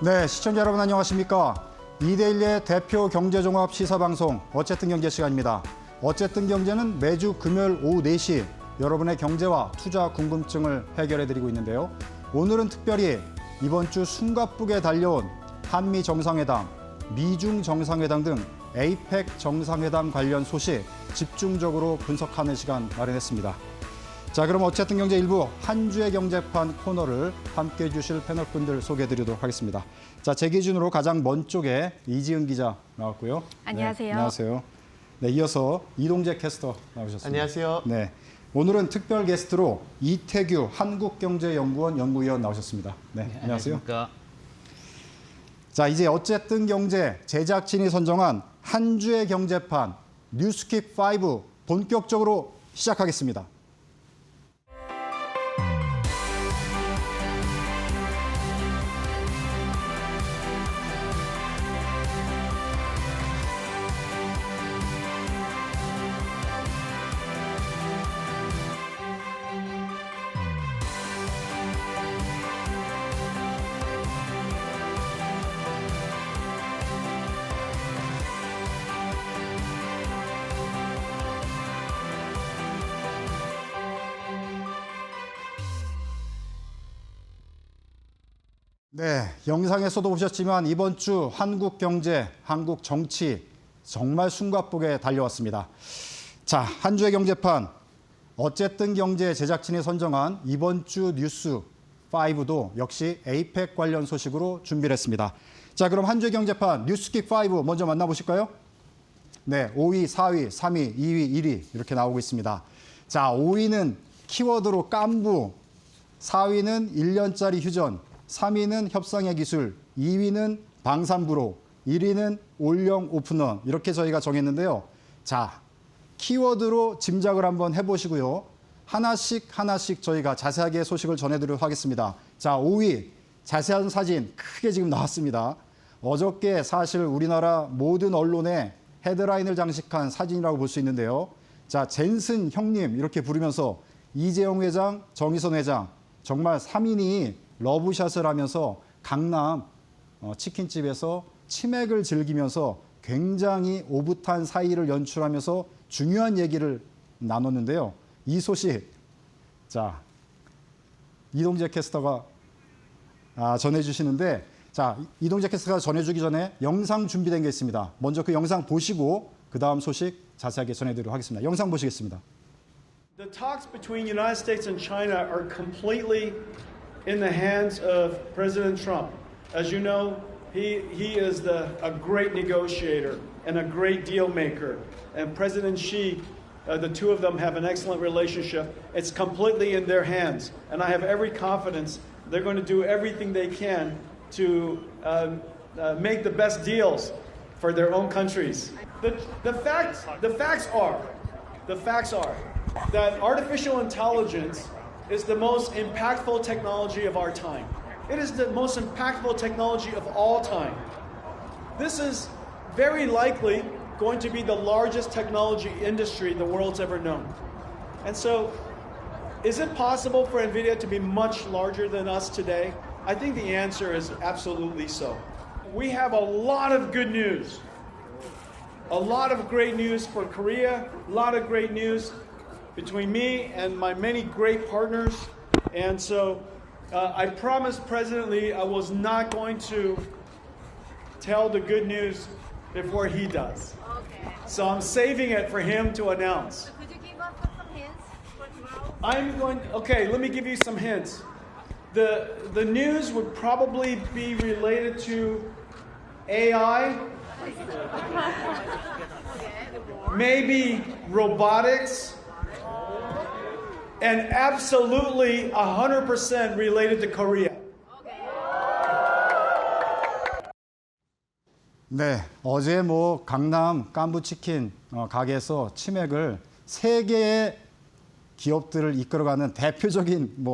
네, 시청자 여러분 안녕하십니까? 이데일리의 대표 경제종합 시사방송 어쨌든 경제 시간입니다. 어쨌든 경제는 매주 금요일 오후 4시 여러분의 경제와 투자 궁금증을 해결해드리고 있는데요. 오늘은 특별히 이번 주 숨가쁘게 달려온 한미 정상회담, 미중 정상회담 등 에이펙 정상회담 관련 소식 집중적으로 분석하는 시간 마련했습니다. 자, 그럼 어쨌든 경제 일부 한 주의 경제판 코너를 함께해 주실 패널분들 소개해드리도록 하겠습니다. 자, 제 기준으로 가장 먼 쪽에 이지은 기자 나왔고요. 안녕하세요. 네, 안녕하세요. 네, 이어서 이동재 캐스터 나오셨습니다. 안녕하세요. 네, 오늘은 특별 게스트로 이태규 한국경제연구원 연구위원 나오셨습니다. 네, 안녕하세요. 안녕하십니까. 자, 이제 어쨌든 경제 제작진이 선정한 한 주의 경제판 뉴스킵 5 본격적으로 시작하겠습니다. 네, 영상에서도 보셨지만 이번 주 한국 경제, 한국 정치 정말 숨가쁘게 달려왔습니다. 자, 한 주의 경제판 어쨌든 경제 제작진이 선정한 이번 주 뉴스 5도 역시 에이펙 관련 소식으로 준비를 했습니다. 자, 그럼 한 주의 경제판 뉴스킵 5 먼저 만나보실까요? 네, 5위, 4위, 3위, 2위, 1위 이렇게 나오고 있습니다. 자, 5위는 키워드로 깐부, 4위는 1년짜리 휴전, 3위는 협상의 기술, 2위는 방산브로, 1위는 올영 오픈런 이렇게 저희가 정했는데요. 자, 키워드로 짐작을 한번 해보시고요. 하나씩 저희가 자세하게 소식을 전해드리도록 하겠습니다. 자, 5위 자세한 사진 크게 지금 나왔습니다. 어저께 사실 우리나라 모든 언론에 헤드라인을 장식한 사진이라고 볼 수 있는데요. 자, 젠슨 형님 이렇게 부르면서 이재용 회장, 정의선 회장 정말 3인이 러브샷을 하면서 강남 치킨집에서 치맥을 즐기면서 굉장히 오붓한 사이를 연출하면서 중요한 얘기를 나눴는데요. 이 소식, 자, 이동재 캐스터가 전해주시는데, 자, 이동재 캐스터가 전해주기 전에 영상 준비된 게 있습니다. 먼저 그 영상 보시고 그 다음 소식 자세하게 전해드리도록 하겠습니다. 영상 보시겠습니다. The talks between United States and China are completely in the hands of President Trump. As you know, he is a great negotiator and a great deal maker. And President Xi, the two of them have an excellent relationship. It's completely in their hands. And I have every confidence they're going to do everything they can to make the best deals for their own countries. The facts are that artificial intelligence is the most impactful technology of our time. It is the most impactful technology of all time. This is very likely going to be the largest technology industry the world's ever known. And so, is it possible for NVIDIA to be much larger than us today? I think the answer is absolutely so. We have a lot of good news. A lot of great news for Korea, a lot of great news between me and my many great partners. And so I promised President Lee I was not going to tell the good news before he does. Okay. So I'm saving it for him to announce. Could you give us some hints for tomorrow? Okay, let me give you some hints. The news would probably be related to AI, maybe robotics, and absolutely 100% related to Korea. 네, 어제 강남 깐부치킨 가게에서 치맥을 3개의 기업들을 이끌어가는 대표적인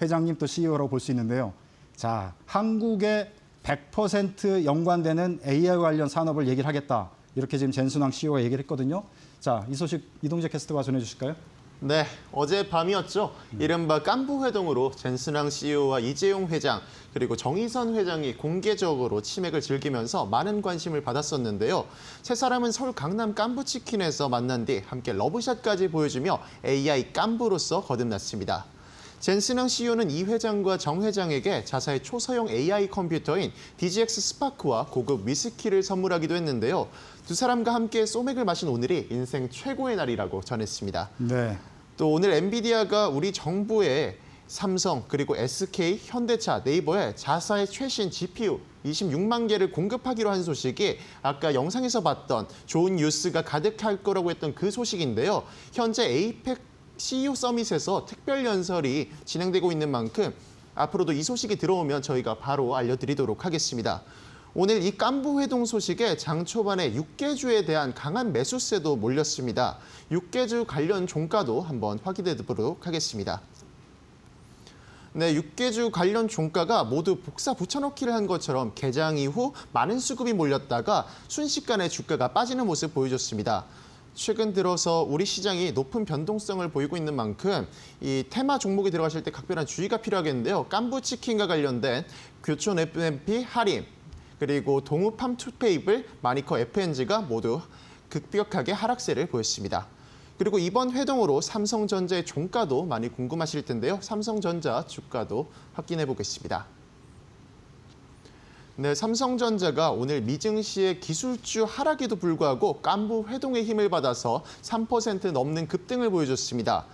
회장님 또 CEO라고 볼 수 있는데요. 자, 한국에 100% 연관되는 AI 관련 산업을 얘기를 하겠다. 이렇게 지금 젠순왕 CEO가 얘기를 했거든요. 자, 이 소식 이동재 캐스터가 전해주실까요? 네, 어젯밤이었죠. 이른바 깐부회동으로 젠슨왕 CEO와 이재용 회장 그리고 정의선 회장이 공개적으로 치맥을 즐기면서 많은 관심을 받았었는데요. 세 사람은 서울 강남 깐부치킨에서 만난 뒤 함께 러브샷까지 보여주며 AI 깐부로서 거듭났습니다. 젠슨왕 CEO는 이 회장과 정 회장에게 자사의 초소형 AI 컴퓨터인 DGX 스파크와 고급 위스키를 선물하기도 했는데요. 두 사람과 함께 소맥을 마신 오늘이 인생 최고의 날이라고 전했습니다. 네. 또 오늘 엔비디아가 우리 정부에 삼성, 그리고 SK, 현대차, 네이버에 자사의 최신 GPU 26만 개를 공급하기로 한 소식이 아까 영상에서 봤던 좋은 뉴스가 가득할 거라고 했던 그 소식인데요. 현재 에이펙 CEO 서밋에서 특별 연설이 진행되고 있는 만큼 앞으로도 이 소식이 들어오면 저희가 바로 알려드리도록 하겠습니다. 오늘 이 깐부 회동 소식에 장 초반에 육개주에 대한 강한 매수세도 몰렸습니다. 육개주 관련 종가도 한번 확인해 보도록 하겠습니다. 네, 육개주 관련 종가가 모두 복사 붙여넣기를 한 것처럼 개장 이후 많은 수급이 몰렸다가 순식간에 주가가 빠지는 모습 보여줬습니다. 최근 들어서 우리 시장이 높은 변동성을 보이고 있는 만큼 이 테마 종목에 들어가실 때 각별한 주의가 필요하겠는데요. 깐부치킨과 관련된 교촌 FMP 할인, 그리고 동우 팜투페이블, 마니커 FNG가 모두 급격하게 하락세를 보였습니다. 그리고 이번 회동으로 삼성전자의 종가도 많이 궁금하실 텐데요. 삼성전자 주가도 확인해 보겠습니다. 네, 삼성전자가 오늘 미증시의 기술주 하락에도 불구하고 깐부 회동의 힘을 받아서 3% 넘는 급등을 보여줬습니다.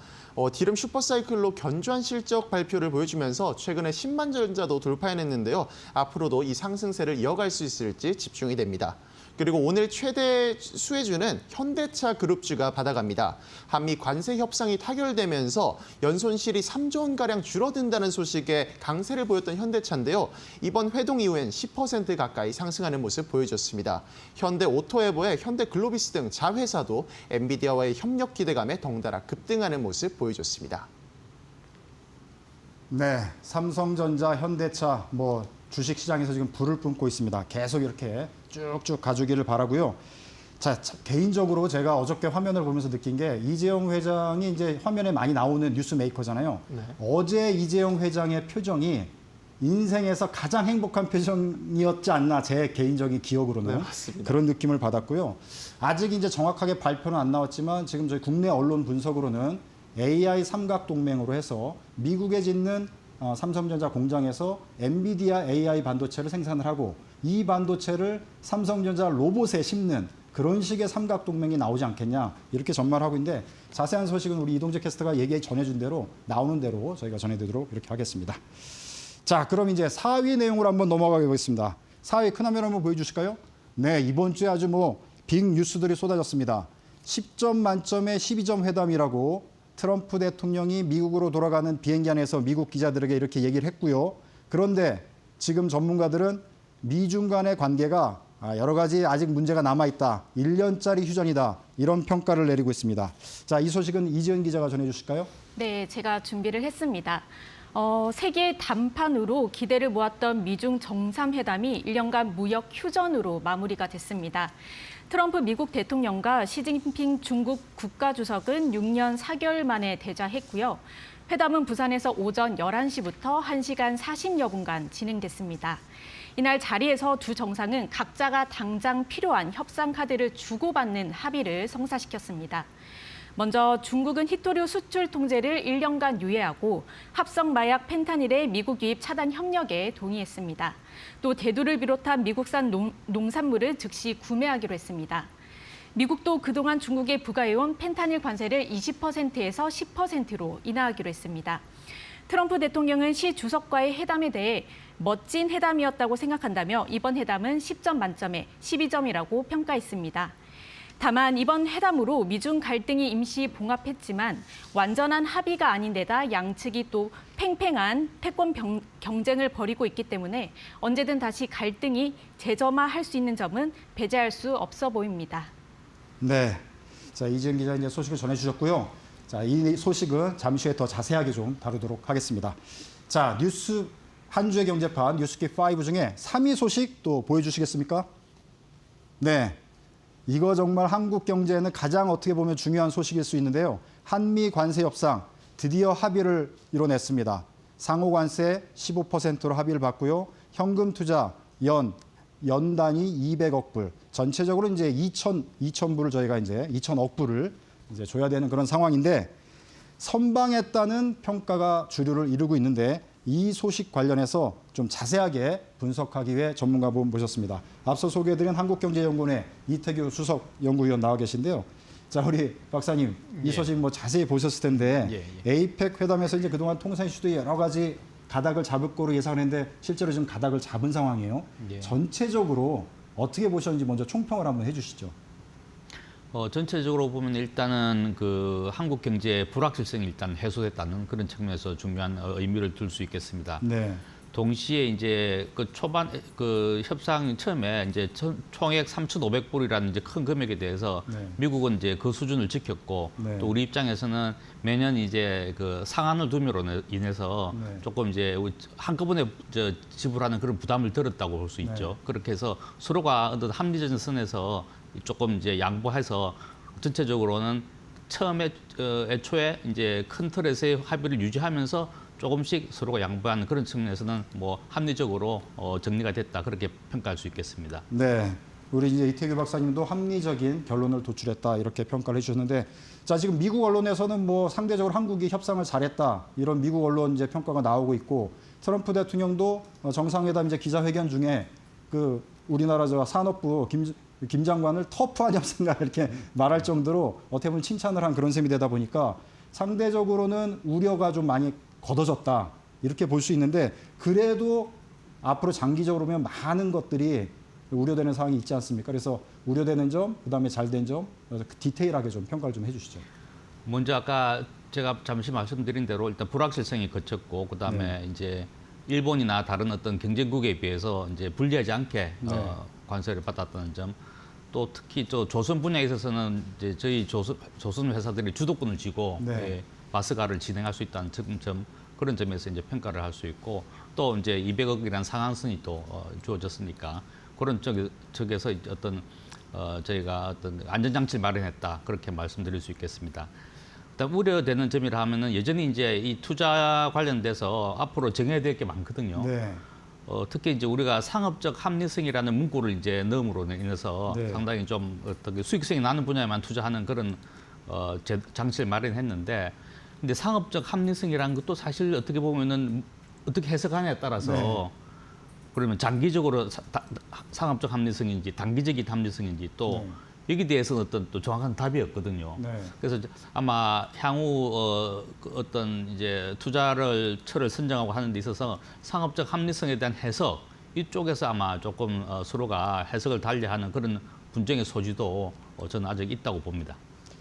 디램 슈퍼사이클로 견조한 실적 발표를 보여주면서 최근에 10만 전자도 돌파해냈는데요. 앞으로도 이 상승세를 이어갈 수 있을지 집중이 됩니다. 그리고 오늘 최대 수혜주는 현대차 그룹주가 받아갑니다. 한미 관세 협상이 타결되면서 연손실이 3조 원가량 줄어든다는 소식에 강세를 보였던 현대차인데요. 이번 회동 이후엔 10% 가까이 상승하는 모습 보여줬습니다. 현대 오토에버의 현대 글로비스 등 자회사도 엔비디아와의 협력 기대감에 덩달아 급등하는 모습 보여줬습니다. 네, 삼성전자, 현대차 주식시장에서 지금 불을 뿜고 있습니다. 계속 이렇게 쭉쭉 가주기를 바라고요. 자, 개인적으로 제가 어저께 화면을 보면서 느낀 게 이재용 회장이 이제 화면에 많이 나오는 뉴스 메이커잖아요. 네. 어제 이재용 회장의 표정이 인생에서 가장 행복한 표정이었지 않나 제 개인적인 기억으로는 네, 맞습니다. 그런 느낌을 받았고요. 아직 이제 정확하게 발표는 안 나왔지만 지금 저희 국내 언론 분석으로는 AI 삼각동맹으로 해서 미국에 짓는 삼성전자 공장에서 엔비디아 AI 반도체를 생산을 하고 이 반도체를 삼성전자 로봇에 심는 그런 식의 삼각동맹이 나오지 않겠냐 이렇게 전망하고 있는데 자세한 소식은 우리 이동재 캐스터가 전해준 대로 나오는 대로 저희가 전해드리도록 이렇게 하겠습니다. 자, 그럼 이제 4위 내용으로 한번 넘어가 보겠습니다. 4위 큰 화면 한번 보여주실까요? 네, 이번 주에 아주 빅 뉴스들이 쏟아졌습니다. 10점 만점에 12점 회담이라고 트럼프 대통령이 미국으로 돌아가는 비행기 안에서 미국 기자들에게 이렇게 얘기를 했고요. 그런데 지금 전문가들은 미중 간의 관계가 여러 가지 아직 문제가 남아있다. 1년짜리 휴전이다. 이런 평가를 내리고 있습니다. 자, 이 소식은 이지은 기자가 전해주실까요? 네, 제가 준비를 했습니다. 세계 단판으로 기대를 모았던 미중 정상회담이 1년간 무역 휴전으로 마무리가 됐습니다. 트럼프 미국 대통령과 시진핑 중국 국가주석은 6년 4개월 만에 대자했고요. 회담은 부산에서 오전 11시부터 1시간 40여 분간 진행됐습니다. 이날 자리에서 두 정상은 각자가 당장 필요한 협상 카드를 주고받는 합의를 성사시켰습니다. 먼저 중국은 히토류 수출 통제를 1년간 유예하고 합성 마약 펜타닐의 미국 유입 차단 협력에 동의했습니다. 또 대두를 비롯한 미국산 농산물을 즉시 구매하기로 했습니다. 미국도 그동안 중국에 부과해온 펜타닐 관세를 20%에서 10%로 인하하기로 했습니다. 트럼프 대통령은 시 주석과의 회담에 대해 멋진 회담이었다고 생각한다며 이번 회담은 10점 만점에 12점이라고 평가했습니다. 다만 이번 회담으로 미중 갈등이 임시 봉합했지만 완전한 합의가 아닌 데다 양측이 또 팽팽한 패권 경쟁을 벌이고 있기 때문에 언제든 다시 갈등이 재점화할 수 있는 점은 배제할 수 없어 보입니다. 네, 자 이지은 기자 이제 소식을 전해주셨고요. 자, 이 소식은 잠시 후에 더 자세하게 좀 다루도록 하겠습니다. 자, 뉴스 한 주의 경제판 뉴스킵 5 중에 3위 소식 또 보여주시겠습니까? 네. 이거 정말 한국 경제에는 가장 어떻게 보면 중요한 소식일 수 있는데요. 한미 관세 협상 드디어 합의를 이뤄냈습니다. 상호 관세 15%로 합의를 봤고요. 현금 투자 연 단위 200억 불. 전체적으로 이제 2천 불을 저희가 이제 2천억 불을 이제 줘야 되는 그런 상황인데 선방했다는 평가가 주류를 이루고 있는데 이 소식 관련해서 좀 자세하게 분석하기 위해 전문가분 모셨습니다. 앞서 소개해드린 한국경제연구원의 이태규 수석 연구위원 나와 계신데요. 자, 우리 박사님, 이 소식 뭐 자세히 보셨을 텐데 에이펙 회담에서 이제 그동안 통상 이슈도 여러 가지 가닥을 잡을 거로 예상했는데 실제로 지금 가닥을 잡은 상황이에요. 전체적으로 어떻게 보셨는지 먼저 총평을 한번 해주시죠. 전체적으로 보면 일단은 그 한국 경제의 불확실성이 일단 해소됐다는 그런 측면에서 중요한 의미를 둘 수 있겠습니다. 네. 동시에 이제 그 초반 그 협상 처음에 이제 총액 3,500불이라는 이제 큰 금액에 대해서 네. 미국은 이제 그 수준을 지켰고 네. 또 우리 입장에서는 매년 이제 그 상한을 둠으로 인해서 네. 조금 이제 한꺼번에 지불하는 그런 부담을 들었다고 볼 수 있죠. 그렇게 해서 서로가 어떤 합리적인 선에서 조금 이제 양보해서 전체적으로는 처음에 애초에 이제 큰 틀에서의 합의를 유지하면서 조금씩 서로가 양보하는 그런 측면에서는 뭐 합리적으로 정리가 됐다 그렇게 평가할 수 있겠습니다. 네. 우리 이제 이태규 박사님도 합리적인 결론을 도출했다 이렇게 평가를 해주셨는데 자 지금 미국 언론에서는 뭐 상대적으로 한국이 협상을 잘했다 이런 미국 언론 이제 평가가 나오고 있고 트럼프 대통령도 정상회담 이제 기자회견 중에 그 우리나라 저 산업부 김 장관을 터프한 협상가 이렇게 말할 정도로 어떻게 보면 칭찬을 한 그런 셈이 되다 보니까 상대적으로는 우려가 좀 많이 걷어졌다 이렇게 볼 수 있는데 그래도 앞으로 장기적으로 보면 많은 것들이 우려되는 상황이 있지 않습니까? 그래서 우려되는 점, 그다음에 잘된 점 디테일하게 좀 평가를 좀 해주시죠. 먼저 아까 제가 잠시 말씀드린 대로 일단 불확실성이 거쳤고 그다음에 이제 일본이나 다른 어떤 경쟁국에 비해서 이제 불리하지 않게 관세를 받았다는 점. 또 특히 저 조선 분야에 있어서는 이제 저희 조선 회사들이 주도권을 쥐고 바스가를 진행할 수 있다는 점 그런 점에서 이제 평가를 할 수 있고 또 이제 200억이라는 상한선이 또 주어졌으니까 그런 쪽에서 어떤 저희가 어떤 안전장치를 마련했다 그렇게 말씀드릴 수 있겠습니다. 일단 우려되는 점이라 하면은 여전히 이제 이 투자 관련돼서 앞으로 정해야 될 게 많거든요. 네. 특히 이제 우리가 상업적 합리성이라는 문구를 이제 넣음으로 인해서 상당히 좀 어떻게 수익성이 나는 분야에만 투자하는 그런 장치를 마련했는데, 근데 상업적 합리성이라는 것도 사실 어떻게 보면은 어떻게 해석하냐에 따라서 그러면 장기적으로 상업적 합리성인지 단기적인 합리성인지 또 여기 대해서는 어떤 또 정확한 답이 없거든요. 그래서 아마 향후 어떤 이제 투자처를 선정하고 하는 데 있어서 상업적 합리성에 대한 해석 이쪽에서 아마 조금 서로가 해석을 달리하는 그런 분쟁의 소지도 저는 아직 있다고 봅니다.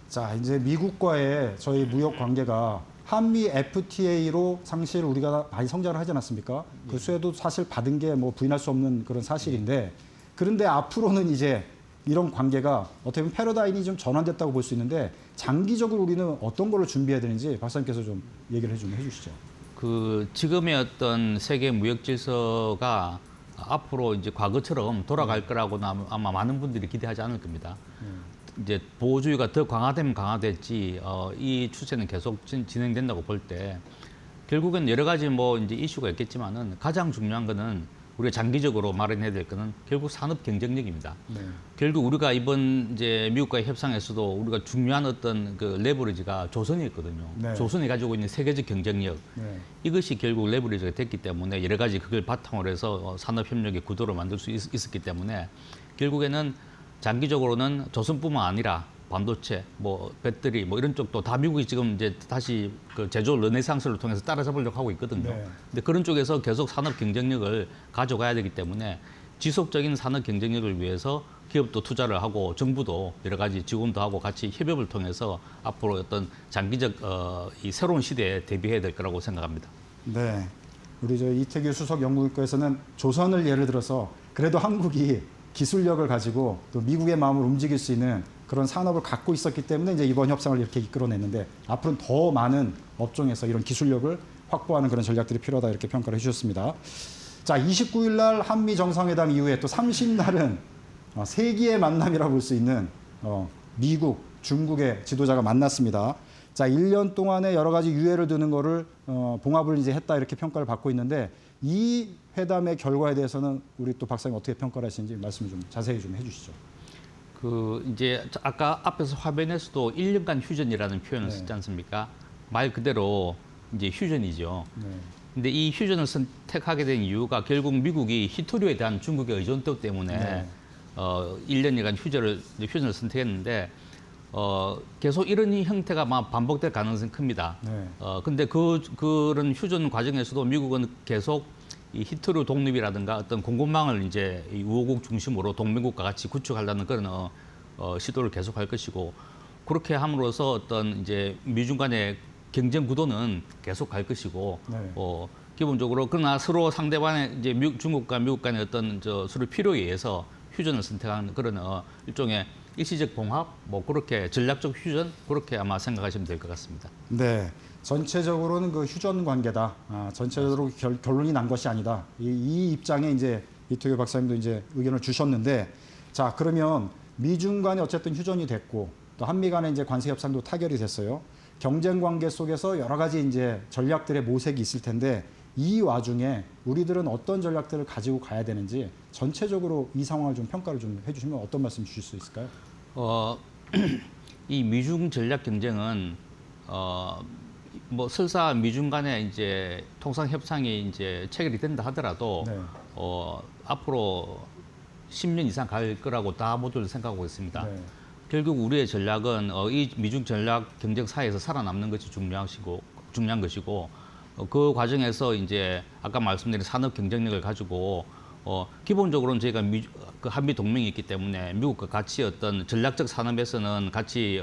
자, 이제 미국과의 저희 무역 관계가 한미 FTA로 사실 우리가 많이 성장을 하지 않았습니까? 그 수혜도 사실 받은 게 뭐 부인할 수 없는 그런 사실인데, 그런데 앞으로는 이제 이런 관계가 어떻게 보면 패러다임이 좀 전환됐다고 볼 수 있는데 장기적으로 우리는 어떤 거를 준비해야 되는지 박사님께서 좀 얘기를 좀 해주시죠. 그 지금의 어떤 세계 무역 질서가 앞으로 이제 과거처럼 돌아갈 거라고는 아마 많은 분들이 기대하지 않을 겁니다. 이제 보호주의가 더 강화되면 강화됐지 이 추세는 계속 진행된다고 볼 때 결국엔 여러 가지 뭐 이제 이슈가 있겠지만은 가장 중요한 거는 우리가 장기적으로 마련해야 될 거는 결국 산업 경쟁력입니다. 결국 우리가 이번 이제 미국과의 협상에서도 우리가 중요한 어떤 그 레버리지가 조선이었거든요. 조선이 가지고 있는 세계적 경쟁력 이것이 결국 레버리지가 됐기 때문에 여러 가지 그걸 바탕으로 해서 산업 협력의 구도를 만들 수 있었기 때문에 결국에는 장기적으로는 조선뿐만 아니라 반도체, 뭐 배터리, 뭐 이런 쪽도 다 미국이 지금 이제 다시 그 제조 르네상스를 통해서 따라잡으려고 하고 있거든요. 근데 그런 쪽에서 계속 산업 경쟁력을 가져가야 되기 때문에 지속적인 산업 경쟁력을 위해서 기업도 투자를 하고 정부도 여러 가지 지원도 하고 같이 협업을 통해서 앞으로 어떤 장기적 이 새로운 시대에 대비해야 될 거라고 생각합니다. 네, 우리 저 이태규 수석 연구위원께서는 조선을 예를 들어서 그래도 한국이 기술력을 가지고 또 미국의 마음을 움직일 수 있는 그런 산업을 갖고 있었기 때문에 이제 이번 협상을 이렇게 이끌어냈는데 앞으로는 더 많은 업종에서 이런 기술력을 확보하는 그런 전략들이 필요하다 이렇게 평가를 해주셨습니다. 자, 29일 날 한미 정상회담 이후에 또 30날은 세기의 만남이라고 볼 수 있는 미국, 중국의 지도자가 만났습니다. 자, 1년 동안에 여러 가지 유예를 두는 거를 봉합을 이제 했다 이렇게 평가를 받고 있는데 이 회담의 결과에 대해서는 우리 또 박사님 어떻게 평가를 하시는지 말씀을 좀 자세히 좀 해주시죠. 그 이제 아까 앞에서 화면에서도 1년간 휴전이라는 표현을 썼지 않습니까? 말 그대로 이제 휴전이죠. 근데 이 휴전을 선택하게 된 이유가 결국 미국이 히토류에 대한 중국의 의존도 때문에 1년간 휴전을 선택했는데 계속 이런 형태가 막 반복될 가능성이 큽니다. 근데 그런 휴전 과정에서도 미국은 계속 이 히트류 독립이라든가 어떤 공급망을 이제 이 우호국 중심으로 동맹국과 같이 구축하려는 그런 시도를 계속할 것이고 그렇게 함으로써 어떤 이제 미중 간의 경쟁 구도는 계속 갈 것이고 기본적으로 그러나 서로 상대방의 이제 중국과 미국 간의 어떤 서로 필요에 의해서 휴전을 선택하는 그런 일종의 일시적 봉합, 뭐 그렇게 전략적 휴전 그렇게 아마 생각하시면 될 것 같습니다. 네, 전체적으로는 그 휴전 관계다. 전체적으로 결론이 난 것이 아니다. 이 입장에 이제 이토규 박사님도 이제 의견을 주셨는데, 자 그러면 미중 간에 어쨌든 휴전이 됐고 또 한미 간의 이제 관세 협상도 타결이 됐어요. 경쟁 관계 속에서 여러 가지 이제 전략들의 모색이 있을 텐데 이 와중에 우리들은 어떤 전략들을 가지고 가야 되는지 전체적으로 이 상황을 좀 평가를 좀 해주시면 어떤 말씀 주실 수 있을까요? 이 미중 전략 경쟁은 뭐 설사 미중 간에 이제 통상 협상이 이제 체결이 된다 하더라도 앞으로 10년 이상 갈 거라고 다 모두 생각하고 있습니다. 결국 우리의 전략은 이 미중 전략 경쟁 사이에서 살아남는 것이 중요한 것이고 그 과정에서 이제 아까 말씀드린 산업 경쟁력을 가지고 기본적으로는 저희가 그 한미 동맹이 있기 때문에 미국과 같이 어떤 전략적 산업에서는 같이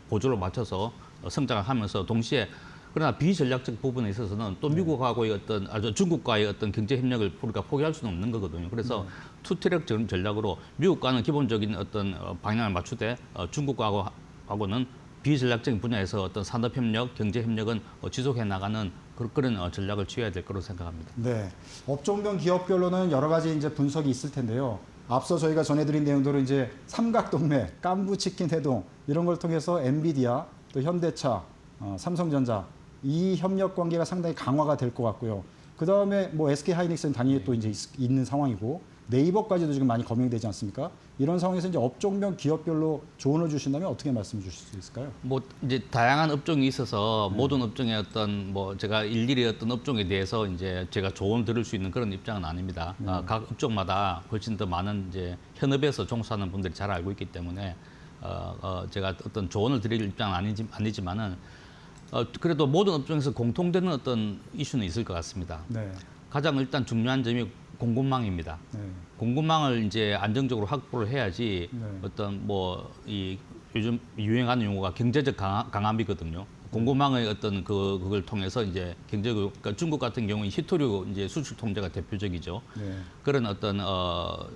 보조를 맞춰서 성장을 하면서 동시에 그러나 비전략적 부분에 있어서는 또 미국하고의 어떤 중국과의 어떤 경제 협력을 우리가 포기할 수는 없는 거거든요. 그래서 투트랙 전략으로 미국과는 기본적인 어떤 방향을 맞추되 중국하고는 비전략적인 분야에서 어떤 산업 협력, 경제 협력은 지속해 나가는 그런 전략을 취해야 될 거로 생각합니다. 네, 업종별 기업별로는 여러 가지 이제 분석이 있을 텐데요. 앞서 저희가 전해드린 내용들은 이제 삼각동맹, 깐부치킨 회동 이런 걸 통해서 엔비디아, 또 현대차, 삼성전자 이 협력 관계가 상당히 강화가 될 것 같고요. 그 다음에 뭐 SK 하이닉스는 당연히 또 이제 있는 상황이고 네이버까지도 지금 많이 검증되지 않습니까? 이런 상황에서 이제 업종별 기업별로 조언을 주신다면 어떻게 말씀해 주실 수 있을까요? 뭐 이제 다양한 업종이 있어서 모든 업종의 어떤 뭐 제가 일일이 어떤 업종에 대해서 이제 제가 조언을 들을 수 있는 그런 입장은 아닙니다. 각 업종마다 훨씬 더 많은 이제 현업에서 종사하는 분들이 잘 알고 있기 때문에 제가 어떤 조언을 드릴 입장은 아니지만은 그래도 모든 업종에서 공통되는 어떤 이슈는 있을 것 같습니다. 가장 일단 중요한 점이 공급망입니다. 공급망을 이제 안정적으로 확보를 해야지 어떤 뭐 이 요즘 유행하는 용어가 경제적 강압이거든요. 공급망의 어떤 그걸 통해서 이제 그러니까 중국 같은 경우는 히토류 이제 수출 통제가 대표적이죠. 그런 어떤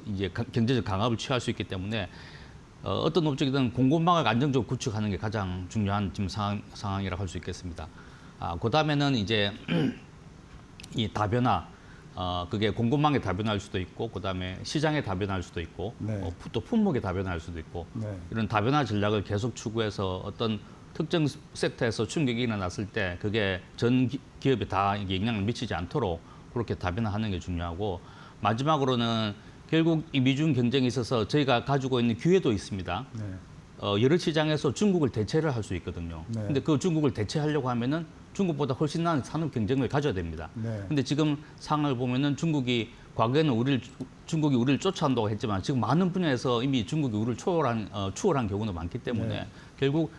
이제 경제적 강압을 취할 수 있기 때문에 어떤 업종이든 공급망을 안정적으로 구축하는 게 가장 중요한 지금 상황이라고 할 수 있겠습니다. 그 다음에는 이제 이 다변화. 그게 공급망의 다변화일 수도 있고, 그 다음에 시장의 다변화일 수도 있고, 또 품목의 다변화일 수도 있고, 이런 다변화 전략을 계속 추구해서 어떤 특정 섹터에서 충격이 일어났을 때 그게 전 기업에 다 영향을 미치지 않도록 그렇게 다변화하는 게 중요하고, 마지막으로는 결국 이 미중 경쟁에 있어서 저희가 가지고 있는 기회도 있습니다. 여러 시장에서 중국을 대체를 할 수 있거든요. 근데 그 중국을 대체하려고 하면은 중국보다 훨씬 나은 산업 경쟁력을 가져야 됩니다. 근데 지금 상황을 보면은 중국이 과거에는 중국이 우리를 쫓아온다고 했지만 지금 많은 분야에서 이미 중국이 우리를 추월한 경우도 많기 때문에 결국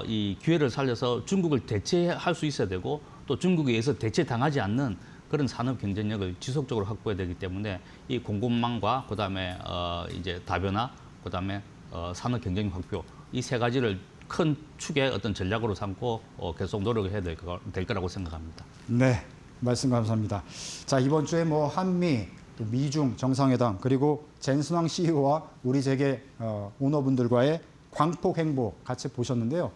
이 기회를 살려서 중국을 대체할 수 있어야 되고 또 중국에 의해서 대체당하지 않는 그런 산업 경쟁력을 지속적으로 확보해야 되기 때문에 이 공급망과 그다음에 이제 다변화, 그다음에 산업 경쟁력 확보 이 세 가지를 큰 축의 어떤 전략으로 삼고 계속 노력을 해야 될 거라고 생각합니다. 네, 말씀 감사합니다. 자, 이번 주에 뭐 한미, 또 미중 정상회담 그리고 젠순왕 CEO와 우리 재계 오너분들과의 광폭 행보 같이 보셨는데요.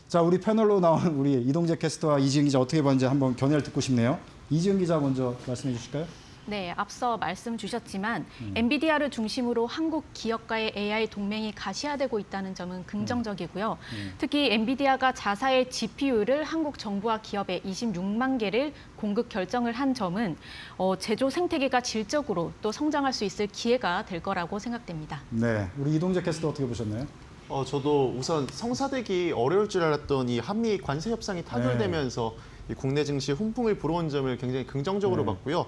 자, 우리 패널로 나온 우리 이동재 캐스터와 이지은 기자 어떻게 봤는지 한번 견해를 듣고 싶네요. 이지은 기자 먼저 말씀해 주실까요? 네, 앞서 말씀 주셨지만 엔비디아를 중심으로 한국 기업과의 AI 동맹이 가시화되고 있다는 점은 긍정적이고요. 특히 엔비디아가 자사의 GPU를 한국 정부와 기업에 26만 개를 공급 결정을 한 점은 제조 생태계가 질적으로 또 성장할 수 있을 기회가 될 거라고 생각됩니다. 네, 우리 이동재 캐스터 어떻게 보셨나요? 저도 우선 성사되기 어려울 줄 알았더니 한미 관세 협상이 타결되면서 이 국내 증시 훈풍을 불어온 점을 굉장히 긍정적으로 봤고요.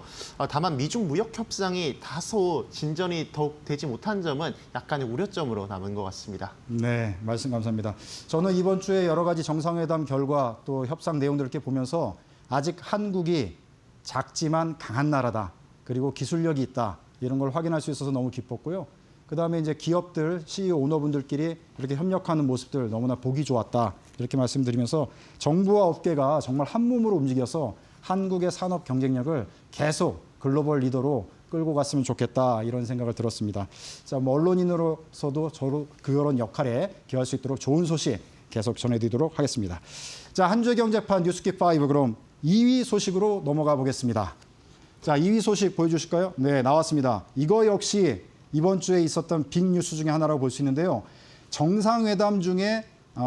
다만 미중 무역 협상이 다소 진전이 더욱 되지 못한 점은 약간의 우려점으로 남은 것 같습니다. 네, 말씀 감사합니다. 저는 이번 주에 여러 가지 정상회담 결과 또 협상 내용들을 이렇게 보면서 아직 한국이 작지만 강한 나라다. 그리고 기술력이 있다. 이런 걸 확인할 수 있어서 너무 기뻤고요. 그다음에 이제 기업들, CEO 오너분들끼리 이렇게 협력하는 모습들 너무나 보기 좋았다. 이렇게 말씀드리면서 정부와 업계가 정말 한 몸으로 움직여서 한국의 산업 경쟁력을 계속 글로벌 리더로 끌고 갔으면 좋겠다. 이런 생각을 들었습니다. 자, 뭐 언론인으로서도 저로 그런 역할에 기여할 수 있도록 좋은 소식 계속 전해드리도록 하겠습니다. 자, 한 주의 경제판 뉴스킵 5 그럼 2위 소식으로 넘어가 보겠습니다. 자, 2위 소식 보여주실까요? 네, 나왔습니다. 이거 역시 이번 주에 있었던 빅 뉴스 중에 하나라고 볼 수 있는데요. 정상회담 중에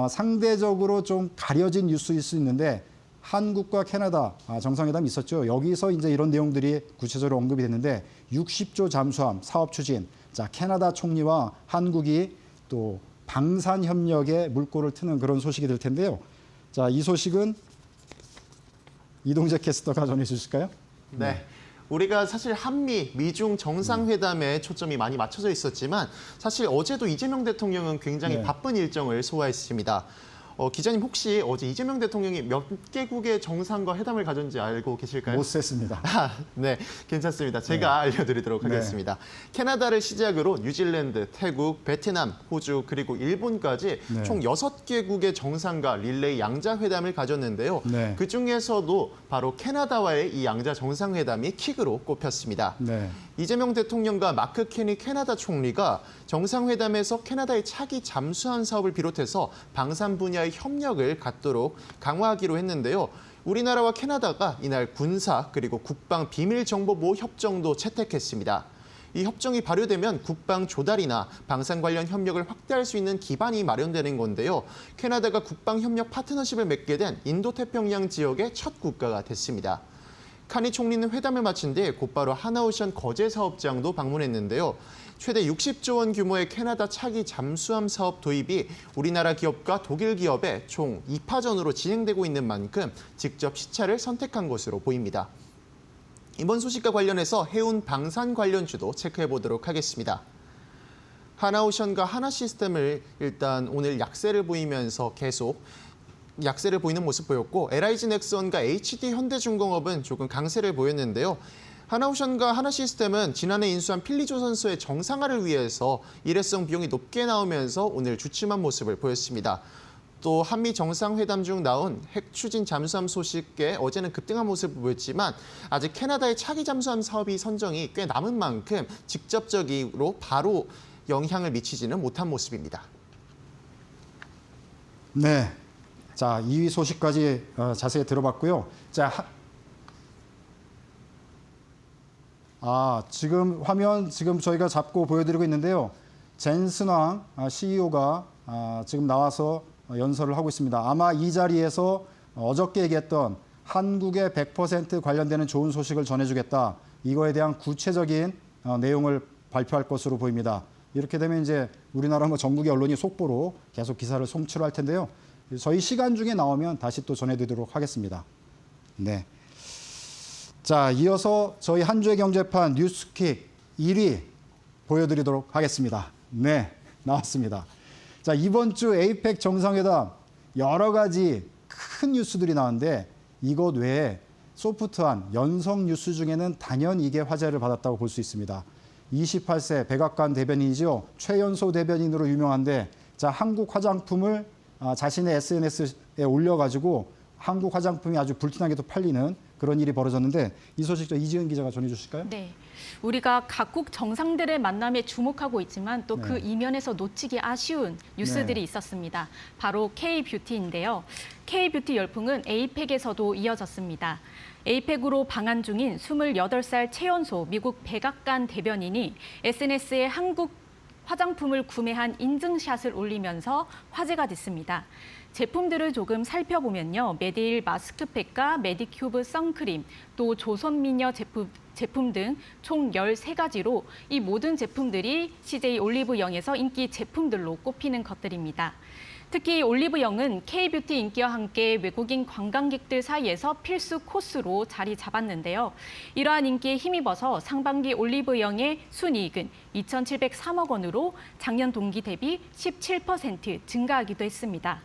상대적으로 좀 가려진 뉴스일 수 있는데 한국과 캐나다 정상회담이 있었죠. 여기서 이제 이런 내용들이 구체적으로 언급이 됐는데 60조 잠수함 사업 추진. 자, 캐나다 총리와 한국이 또 방산 협력에 물꼬를 트는 그런 소식이 될 텐데요. 자, 이 소식은 이동재 캐스터가 전해 주실까요? 네. 우리가 사실 한미, 미중 정상회담에 초점이 많이 맞춰져 있었지만 사실 어제도 이재명 대통령은 굉장히 네. 바쁜 일정을 소화했습니다. 기자님 혹시 어제 이재명 대통령이 몇 개국의 정상과 회담을 가졌는지 알고 계실까요? 못 셌습니다. 네, 괜찮습니다. 제가 알려드리도록 네. 하겠습니다. 캐나다를 시작으로 뉴질랜드, 태국, 베트남, 호주 그리고 일본까지 네. 총 6개국의 정상과 릴레이 양자회담을 가졌는데요. 네. 그중에서도 바로 캐나다와의 이 양자 정상회담이 킥으로 꼽혔습니다. 네. 이재명 대통령과 마크 케니 캐나다 총리가 정상회담에서 캐나다의 차기 잠수함 사업을 비롯해서 방산 분야의 협력을 갖도록 강화하기로 했는데요. 우리나라와 캐나다가 이날 군사 그리고 국방 비밀 정보 보호 협정도 채택했습니다. 이 협정이 발효되면 국방 조달이나 방산 관련 협력을 확대할 수 있는 기반이 마련되는 건데요. 캐나다가 국방 협력 파트너십을 맺게 된 인도태평양 지역의 첫 국가가 됐습니다. 카니 총리는 회담을 마친 뒤 곧바로 하나오션 거제 사업장도 방문했는데요. 최대 60조 원 규모의 캐나다 차기 잠수함 사업 도입이 우리나라 기업과 독일 기업의 총 2파전으로 진행되고 있는 만큼 직접 시차를 선택한 것으로 보입니다. 이번 소식과 관련해서 해운 방산 관련주도 체크해 보도록 하겠습니다. 하나오션과 하나시스템을 일단 오늘 약세를 보이면서 계속 약세를 보이는 모습 보였고 LIG 넥슨과 HD 현대중공업은 조금 강세를 보였는데요. 하나오션과 하나시스템은 지난해 인수한 필리조선소의 정상화를 위해서 일회성 비용이 높게 나오면서 오늘 주춤한 모습을 보였습니다. 또 한미 정상회담 중 나온 핵 추진 잠수함 소식에 어제는 급등한 모습을 보였지만 아직 캐나다의 차기 잠수함 사업이 선정이 꽤 남은 만큼 직접적으로 바로 영향을 미치지는 못한 모습입니다. 네. 자, 2위 소식까지 자세히 들어봤고요. 자, 지금 화면 지금 저희가 잡고 보여드리고 있는데요. 젠슨왕 CEO가 지금 나와서 연설을 하고 있습니다. 아마 이 자리에서 어저께 얘기했던 한국의 100% 관련되는 좋은 소식을 전해주겠다. 이거에 대한 구체적인 내용을 발표할 것으로 보입니다. 이렇게 되면 이제 우리나라 뭐 전국의 언론이 속보로 계속 기사를 송출할 텐데요. 저희 시간 중에 나오면 다시 또 전해드리도록 하겠습니다. 네. 자, 이어서 저희 한 주의 경제판 뉴스킥 1위 보여드리도록 하겠습니다. 네, 나왔습니다. 자, 이번 주 에이펙 정상회담 여러 가지 큰 뉴스들이 나왔는데 이것 외에 소프트한 연성 뉴스 중에는 단연 이게 화제를 받았다고 볼 수 있습니다. 28세 백악관 대변인이죠. 최연소 대변인으로 유명한데 자, 한국 화장품을 자신의 SNS에 올려가지고 한국 화장품이 아주 불티나게도 팔리는 그런 일이 벌어졌는데 이 소식 이지은 기자가 전해주실까요? 네, 우리가 각국 정상들의 만남에 주목하고 있지만 또 그 네. 이면에서 놓치기 아쉬운 뉴스들이 네. 있었습니다. 바로 K-뷰티인데요. K-뷰티 열풍은 에이펙에서도 이어졌습니다. 에이펙으로 방한 중인 28살 최연소 미국 백악관 대변인이 SNS에 한국 화장품을 구매한 인증샷을 올리면서 화제가 됐습니다. 제품들을 조금 살펴보면요. 메디힐 마스크팩과 메디큐브 선크림, 또 조선미녀 제품 등 총 13가지로 이 모든 제품들이 CJ 올리브영에서 인기 제품들로 꼽히는 것들입니다. 특히 올리브영은 K-뷰티 인기와 함께 외국인 관광객들 사이에서 필수 코스로 자리 잡았는데요. 이러한 인기에 힘입어서 상반기 올리브영의 순이익은 2,703억 원으로 작년 동기 대비 17% 증가하기도 했습니다.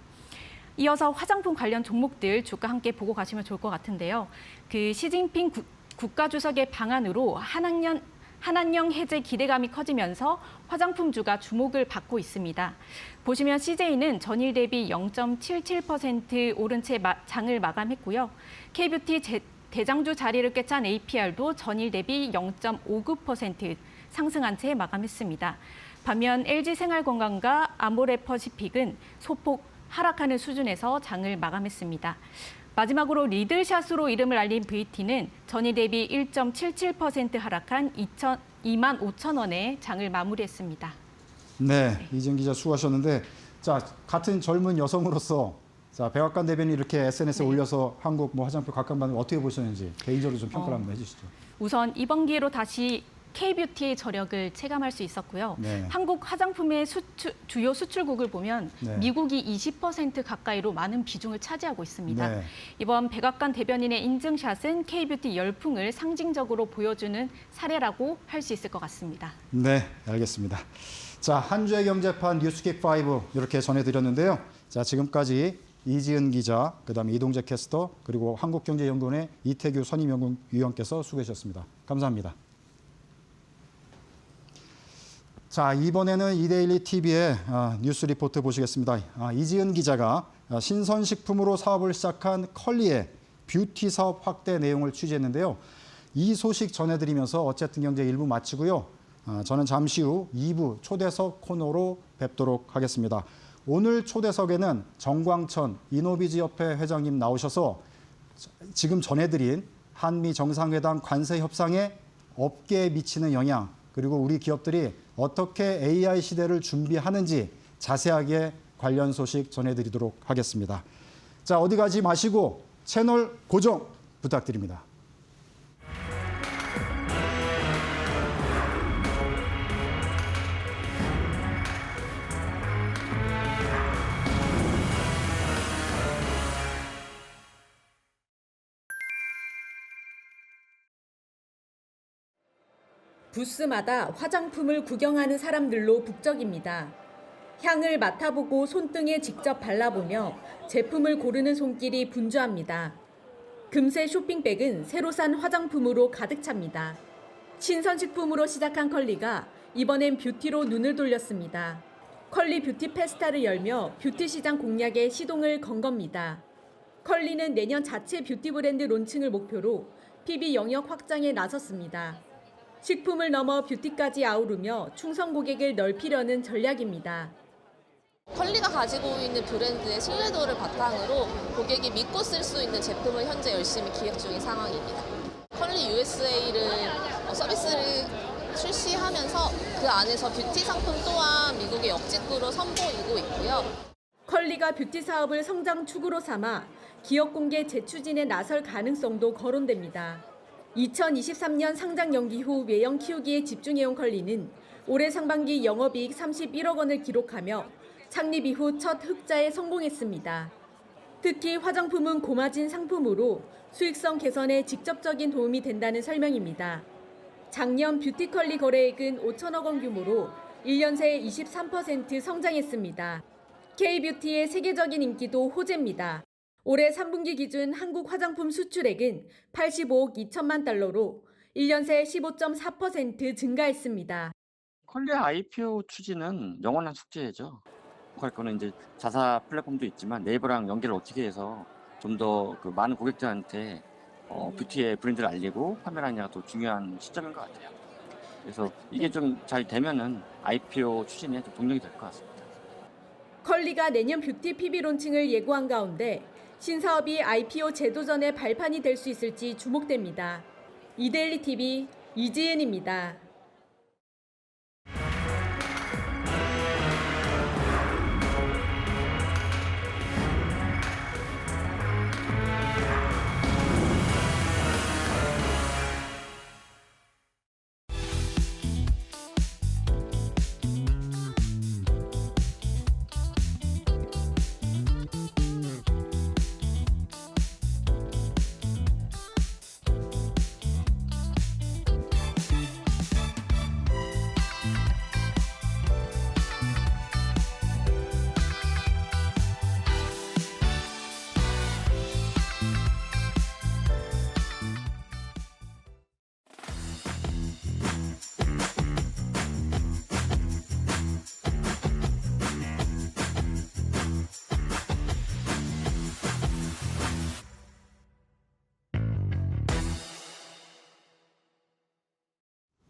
이어서 화장품 관련 종목들 주가 함께 보고 가시면 좋을 것 같은데요. 시진핑 국가주석의 방안으로 한한령 해제 기대감이 커지면서 화장품주가 주목을 받고 있습니다. 보시면 CJ는 전일 대비 0.77% 오른 채 장을 마감했고요. K뷰티 대장주 자리를 꿰찬 APR도 전일 대비 0.59% 상승한 채 마감했습니다. 반면 LG생활건강과 아모레퍼시픽은 소폭 하락하는 수준에서 장을 마감했습니다. 마지막으로 리들샷으로 이름을 알린 VT는 전일 대비 1.77% 하락한 2만 5천 원에 장을 마무리했습니다. 네, 이지은 기자 수고하셨는데 자 같은 젊은 여성으로서 자 백악관 대변인이 이렇게 SNS에 올려서 한국 화장품 각광받는 거 어떻게 보셨는지 개인적으로 좀 평가를 한번 해주시죠. 우선 이번 기회로 다시 K-뷰티의 저력을 체감할 수 있었고요. 네. 한국 화장품의 주요 수출국을 보면 네. 미국이 20% 가까이로 많은 비중을 차지하고 있습니다. 네. 이번 백악관 대변인의 인증샷은 K-뷰티 열풍을 상징적으로 보여주는 사례라고 할 수 있을 것 같습니다. 네, 알겠습니다. 자, 한 주의 경제판 뉴스킥5 이렇게 전해드렸는데요. 자, 지금까지 이지은 기자, 그다음에 이동재 캐스터, 그리고 한국경제연구원의 이태규 선임연구위원께서 수고하셨습니다. 감사합니다. 자, 이번에는 이데일리 TV의 뉴스 리포트 보시겠습니다. 이지은 기자가 신선식품으로 사업을 시작한 컬리의 뷰티 사업 확대 내용을 취재했는데요. 이 소식 전해드리면서 어쨌든 경제 1부 마치고요. 저는 잠시 후 2부 초대석 코너로 뵙도록 하겠습니다. 오늘 초대석에는 정광천 이노비즈협회 회장님 나오셔서 지금 전해드린 한미 정상회담 관세 협상에 업계에 미치는 영향, 그리고 우리 기업들이 어떻게 AI 시대를 준비하는지 자세하게 관련 소식 전해드리도록 하겠습니다. 자, 어디 가지 마시고 채널 고정 부탁드립니다. 부스마다 화장품을 구경하는 사람들로 북적입니다. 향을 맡아보고 손등에 직접 발라보며 제품을 고르는 손길이 분주합니다. 금세 쇼핑백은 새로 산 화장품으로 가득 찹니다. 신선식품으로 시작한 컬리가 이번엔 뷰티로 눈을 돌렸습니다. 컬리 뷰티 페스타를 열며 뷰티 시장 공략에 시동을 건 겁니다. 컬리는 내년 자체 뷰티 브랜드 론칭을 목표로 PB 영역 확장에 나섰습니다. 식품을 넘어 뷰티까지 아우르며 충성 고객을 넓히려는 전략입니다. 컬리가 가지고 있는 브랜드의 신뢰도를 바탕으로 고객이 믿고 쓸 수 있는 제품을 현재 열심히 기획 중인 상황입니다. 컬리 USA를 서비스를 출시하면서 그 안에서 뷰티 상품 또한 미국의 역직구로 선보이고 있고요. 컬리가 뷰티 사업을 성장 축으로 삼아 기업 공개 재추진에 나설 가능성도 거론됩니다. 2023년 상장 연기 후 외형 키우기에 집중해온 컬리는 올해 상반기 영업이익 31억 원을 기록하며 창립 이후 첫 흑자에 성공했습니다. 특히 화장품은 고마진 상품으로 수익성 개선에 직접적인 도움이 된다는 설명입니다. 작년 뷰티컬리 거래액은 5천억 원 규모로 1년 새 23% 성장했습니다. K-뷰티의 세계적인 인기도 호재입니다. 올해 3분기 기준 한국 화장품 수출액은 85억 2천만 달러로 1년 새 15.4% 증가했습니다. 컬리의 IPO 추진은 영원한 숙제죠. 거는 이제 자사 플랫폼도 있지만 네이버랑 연계를 어떻게 해서 좀 더 많은 고객들한테 뷰티의 브랜드를 알리고 판매하느냐가 또 중요한 시점인 것 같아요. 그래서 이게 좀 잘 되면은 IPO 추진에 좀 동력이 될 것 같습니다. 컬리가 내년 뷰티 PB 론칭을 예고한 가운데 신사업이 IPO 제도 전에 발판이 될 수 있을지 주목됩니다. 이데일리 TV 이지은입니다.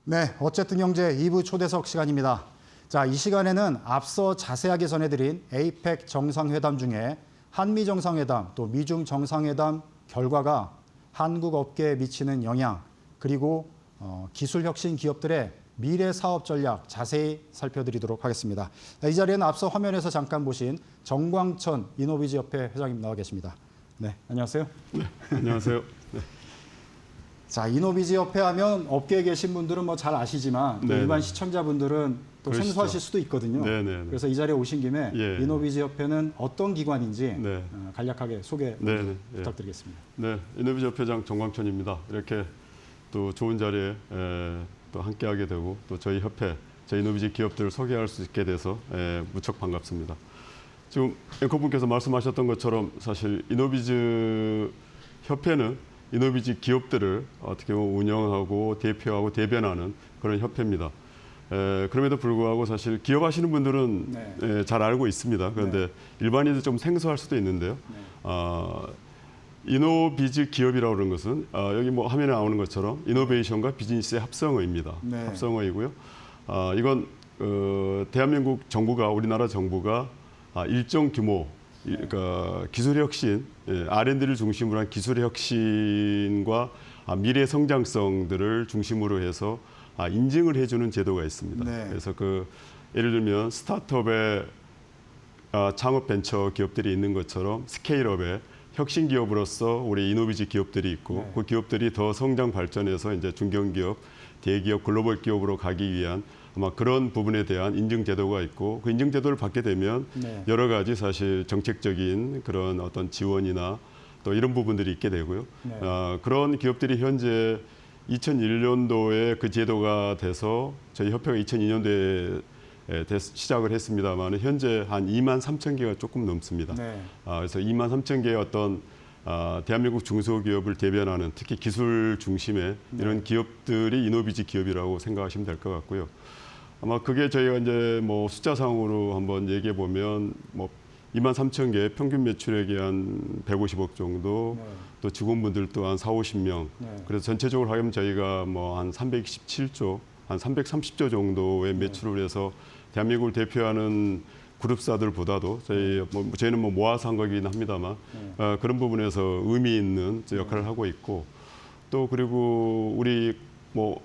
네, 어쨌든 경제 2부 초대석 시간입니다. 자, 이 시간에는 앞서 자세하게 전해드린 APEC 정상회담 중에 한미 정상회담 또 미중 정상회담 결과가 한국 업계에 미치는 영향 그리고 기술 혁신 기업들의 미래 사업 전략 자세히 살펴드리도록 하겠습니다. 이 자리에는 앞서 화면에서 잠깐 보신 정광천 이노비즈협회 회장님 나와 계십니다. 네, 안녕하세요. 네, 안녕하세요. 네. 자, 이노비즈협회 하면 업계에 계신 분들은 뭐 잘 아시지만 또 네네. 일반 시청자분들은 또 그러시죠. 생소하실 수도 있거든요. 네네네. 그래서 이 자리에 오신 김에 예. 이노비즈협회는 어떤 기관인지 네. 간략하게 소개 네네. 예. 부탁드리겠습니다. 네, 이노비즈협회장 정광천입니다. 이렇게 또 좋은 자리에 또 함께하게 되고 또 저희 협회, 저희 이노비즈 기업들을 소개할 수 있게 돼서 무척 반갑습니다. 지금 앵커분께서 말씀하셨던 것처럼 사실 이노비즈 협회는 이노비즈 기업들을 어떻게 보면 운영하고 대표하고 대변하는 그런 협회입니다. 그럼에도 불구하고 사실 기업하시는 분들은 네. 잘 알고 있습니다. 그런데 일반인들 좀 생소할 수도 있는데요. 이노비즈 기업이라고 하는 것은 여기 뭐 화면에 나오는 것처럼 이노베이션과 비즈니스의 합성어입니다. 네. 합성어이고요. 이건 대한민국 정부가 우리나라 정부가 일정 규모 그러니까 기술 혁신, R&D를 중심으로 한 기술 혁신과 미래 성장성들을 중심으로 해서 인증을 해주는 제도가 있습니다. 네. 그래서 예를 들면 스타트업의 창업 벤처 기업들이 있는 것처럼 스케일업의 혁신 기업으로서 우리 이노비즈 기업들이 있고 네. 그 기업들이 더 성장 발전해서 이제 중견기업, 대기업, 글로벌 기업으로 가기 위한 아마 그런 부분에 대한 인증 제도가 있고 그 인증 제도를 받게 되면 네. 여러 가지 사실 정책적인 그런 어떤 지원이나 또 이런 부분들이 있게 되고요. 네. 그런 기업들이 현재 2001년도에 그 제도가 돼서 저희 협회가 2002년도에 시작을 했습니다만 현재 한 2만 3천 개가 조금 넘습니다. 네. 그래서 2만 3천 개의 어떤 대한민국 중소기업을 대변하는 특히 기술 중심의 이런 기업들이 이노비즈 기업이라고 생각하시면 될 것 같고요. 아마 그게 저희가 이제 뭐 숫자상으로 한번 얘기해 보면 뭐 2만 3천 개 평균 매출액이 한 150억 정도 네. 또 직원분들도 한 4, 50명 네. 그래서 전체적으로 하면 저희가 뭐 한 327조 한 330조 정도의 매출을 해서 대한민국을 대표하는 그룹사들보다도 저희는 뭐 모아서 한 거긴 합니다만 그런 부분에서 의미 있는 역할을 하고 있고 또 그리고 우리 뭐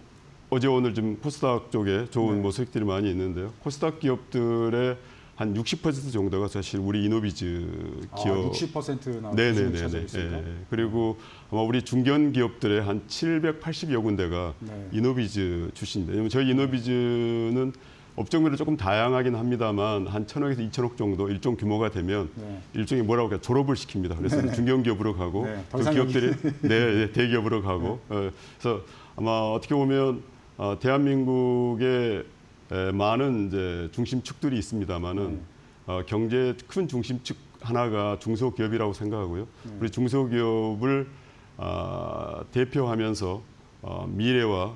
어제 오늘 좀 코스닥 쪽에 좋은 뭐 수익들이 많이 있는데요. 코스닥 기업들의 한 60% 정도가 사실 우리 이노비즈 기업 60%나 네네네. 그리고 아마 우리 중견 기업들의 한 780여 군데가 네. 이노비즈 출신인데 왜냐면 저희 이노비즈는 업종별로 조금 다양하긴 합니다만 한 1,000억에서 2,000억 정도 일종 규모가 되면 네. 일종의 뭐라고 할까 졸업을 시킵니다. 그래서 네. 중견기업으로 가고 네, 더 그 이상 기업들이 대기업으로 가고 그래서 아마 어떻게 보면 대한민국의 많은 이제 중심축들이 있습니다만은 경제 큰 중심축 하나가 중소기업이라고 생각하고요. 우리 중소기업을 대표하면서 미래와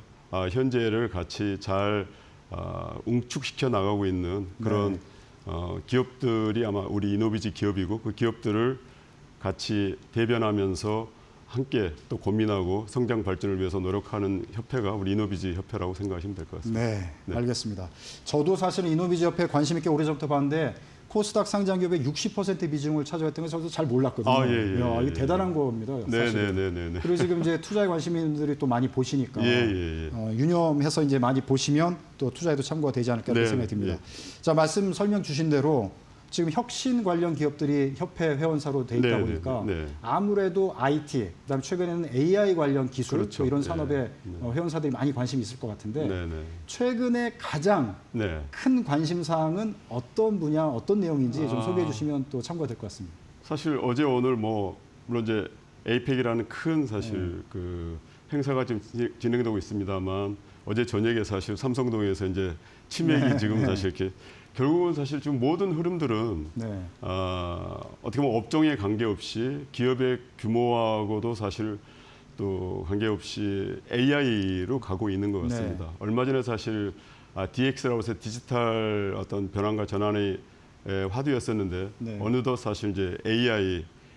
현재를 같이 잘 응축시켜 나가고 있는 그런 기업들이 아마 우리 이노비즈 기업이고 그 기업들을 같이 대변하면서 함께 또 고민하고 성장 발전을 위해서 노력하는 협회가 우리 이노비즈 협회라고 생각하시면 될 것 같습니다. 네, 네. 알겠습니다. 저도 사실은 이노비즈 협회 관심 있게 오래전부터 봤는데 코스닥 상장 기업의 60% 비중을 차지했던 건 저도 잘 몰랐거든요. 아, 예, 예, 이야, 예, 이게 대단한 겁니다. 사실은. 네네네네. 그리고 지금 이제 투자에 관심 있는 분들이 또 많이 보시니까 예. 유념해서 이제 많이 보시면 또 투자에도 참고가 되지 않을까 이런 네, 생각이 듭니다. 예. 자, 말씀 설명 주신 대로 지금 혁신 관련 기업들이 협회 회원사로 돼 있다 네, 보니까 네, 네. 아무래도 IT, 그다음에 최근에는 AI 관련 기술, 그렇죠. 또 이런 네, 산업에 네. 회원사들이 많이 관심이 있을 것 같은데 네네. 최근에 가장 네. 큰 관심 사항은 어떤 분야, 어떤 내용인지 좀 아. 소개해 주시면 또 참고가 될 것 같습니다. 사실 어제 오늘 뭐 물론 이제 에이펙이라는 큰 사실 그 행사가 지금 진행되고 있습니다만 어제 저녁에 사실 삼성동에서 이제 치맥이 네, 지금 네. 사실 이렇게 결국은 사실 지금 모든 흐름들은 네. 어떻게 보면 업종에 관계없이 기업의 규모하고도 사실 또 관계없이 AI로 가고 있는 것 같습니다. 네. 얼마 전에 사실 DX라고 해서 디지털 어떤 변환과 전환의 화두였었는데 네. 어느덧 사실 이제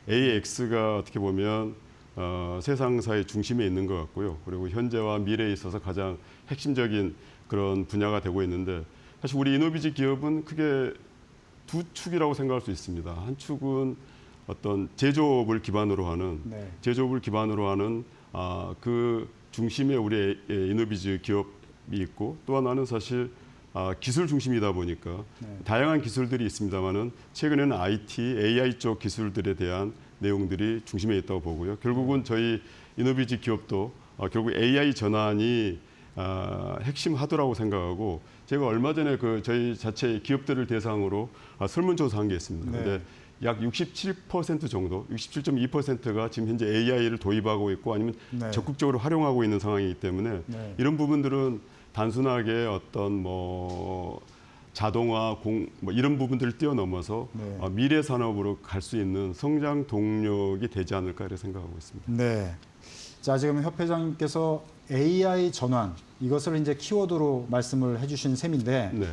AX가 어떻게 보면 세상사의 중심에 있는 것 같고요. 그리고 현재와 미래에 있어서 가장 핵심적인 그런 분야가 되고 있는데 사실 우리 이노비즈 기업은 크게 두 축이라고 생각할 수 있습니다. 한 축은 어떤 제조업을 기반으로 하는 네. 그 중심에 우리 이노비즈 기업이 있고 또 하나는 사실 기술 중심이다 보니까 네. 다양한 기술들이 있습니다만은 최근에는 IT, AI 쪽 기술들에 대한 내용들이 중심에 있다고 보고요. 결국은 저희 이노비즈 기업도 결국 AI 전환이 핵심 하도라고 생각하고 제가 얼마 전에 그 저희 자체 기업들을 대상으로 설문조사한 게 있습니다. 네. 근데 약 67% 정도, 67.2%가 지금 현재 AI를 도입하고 있고 아니면 네. 적극적으로 활용하고 있는 상황이기 때문에 네. 이런 부분들은 단순하게 어떤 뭐 자동화, 뭐 이런 부분들을 뛰어넘어서 네. 미래 산업으로 갈 수 있는 성장 동력이 되지 않을까 이렇게 생각하고 있습니다. 네. 자, 지금 협회장님께서 AI 전환 이것을 이제 키워드로 말씀을 해주신 셈인데, 네.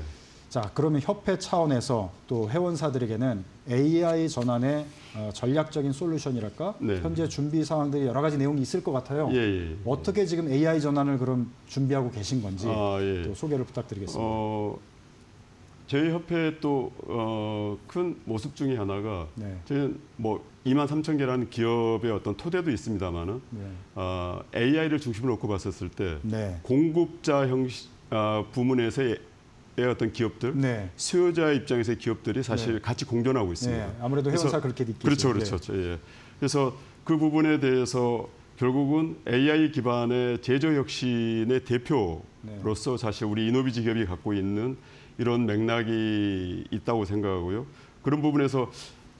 자, 그러면 협회 차원에서 또 회원사들에게는 AI 전환의 전략적인 솔루션이랄까? 네. 현재 준비 사항들이 여러 가지 내용이 있을 것 같아요. 예. 어떻게 지금 AI 전환을 그럼 준비하고 계신 건지 예. 또 소개를 부탁드리겠습니다. 저희 협회의 또 큰 모습 중에 하나가 네. 저희는 뭐 23,000개라는 기업의 어떤 토대도 있습니다만은 네. AI를 중심으로 놓고 봤었을 때 네. 공급자 부문에서의 어떤 기업들, 네. 수요자 입장에서의 기업들이 사실 네. 같이 공존하고 있습니다. 네. 아무래도 회원사 그렇게 느끼죠. 그렇죠. 예. 그래서 그 부분에 대해서 결국은 AI 기반의 제조 혁신의 대표로서 사실 우리 이노비즈 기업이 갖고 있는 이런 맥락이 있다고 생각하고요. 그런 부분에서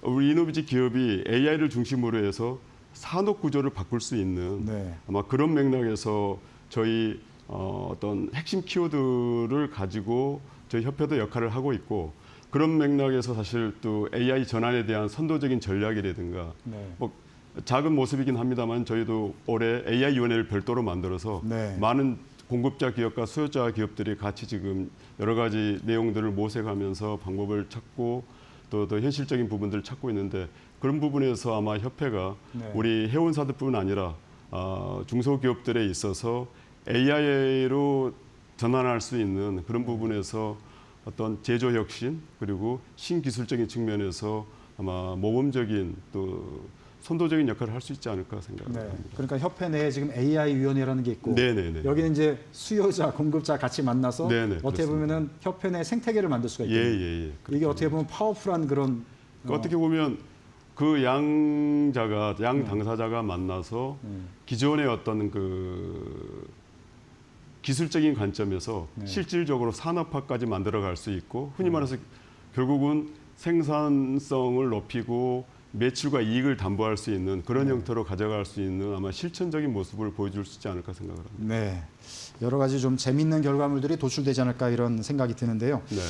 우리 이노비즈 기업이 AI를 중심으로 해서 산업 구조를 바꿀 수 있는 네. 아마 그런 맥락에서 저희 어떤 핵심 키워드를 가지고 저희 협회도 역할을 하고 있고 그런 맥락에서 사실 또 AI 전환에 대한 선도적인 전략이라든가 네. 뭐 작은 모습이긴 합니다만 저희도 올해 AI 위원회를 별도로 만들어서 네. 많은 공급자 기업과 수요자 기업들이 같이 지금 여러 가지 내용들을 모색하면서 방법을 찾고 또 더 현실적인 부분들을 찾고 있는데 그런 부분에서 아마 협회가 네. 우리 회원사들뿐 아니라 중소기업들에 있어서 AI로 전환할 수 있는 그런 부분에서 어떤 제조 혁신 그리고 신기술적인 측면에서 아마 모범적인 또 선도적인 역할을 할 수 있지 않을까 생각합니다. 네. 그러니까 협회 내에 지금 AI 위원회라는 게 있고 네네네. 여기는 이제 수요자, 공급자 같이 만나서 네네, 어떻게 그렇습니다. 보면은 협회 내 생태계를 만들 수가 있거든요. 예. 이게 어떻게 보면 파워풀한 그런 어떻게 보면 그 양 당사자가 만나서 기존의 어떤 그 기술적인 관점에서 실질적으로 산업화까지 만들어갈 수 있고 흔히 말해서 결국은 생산성을 높이고 매출과 이익을 담보할 수 있는 그런 형태로 가져갈 수 있는 아마 실천적인 모습을 보여줄 수 있지 않을까 생각을 합니다. 네. 여러 가지 좀 재밌는 결과물들이 도출되지 않을까 이런 생각이 드는데요. 네.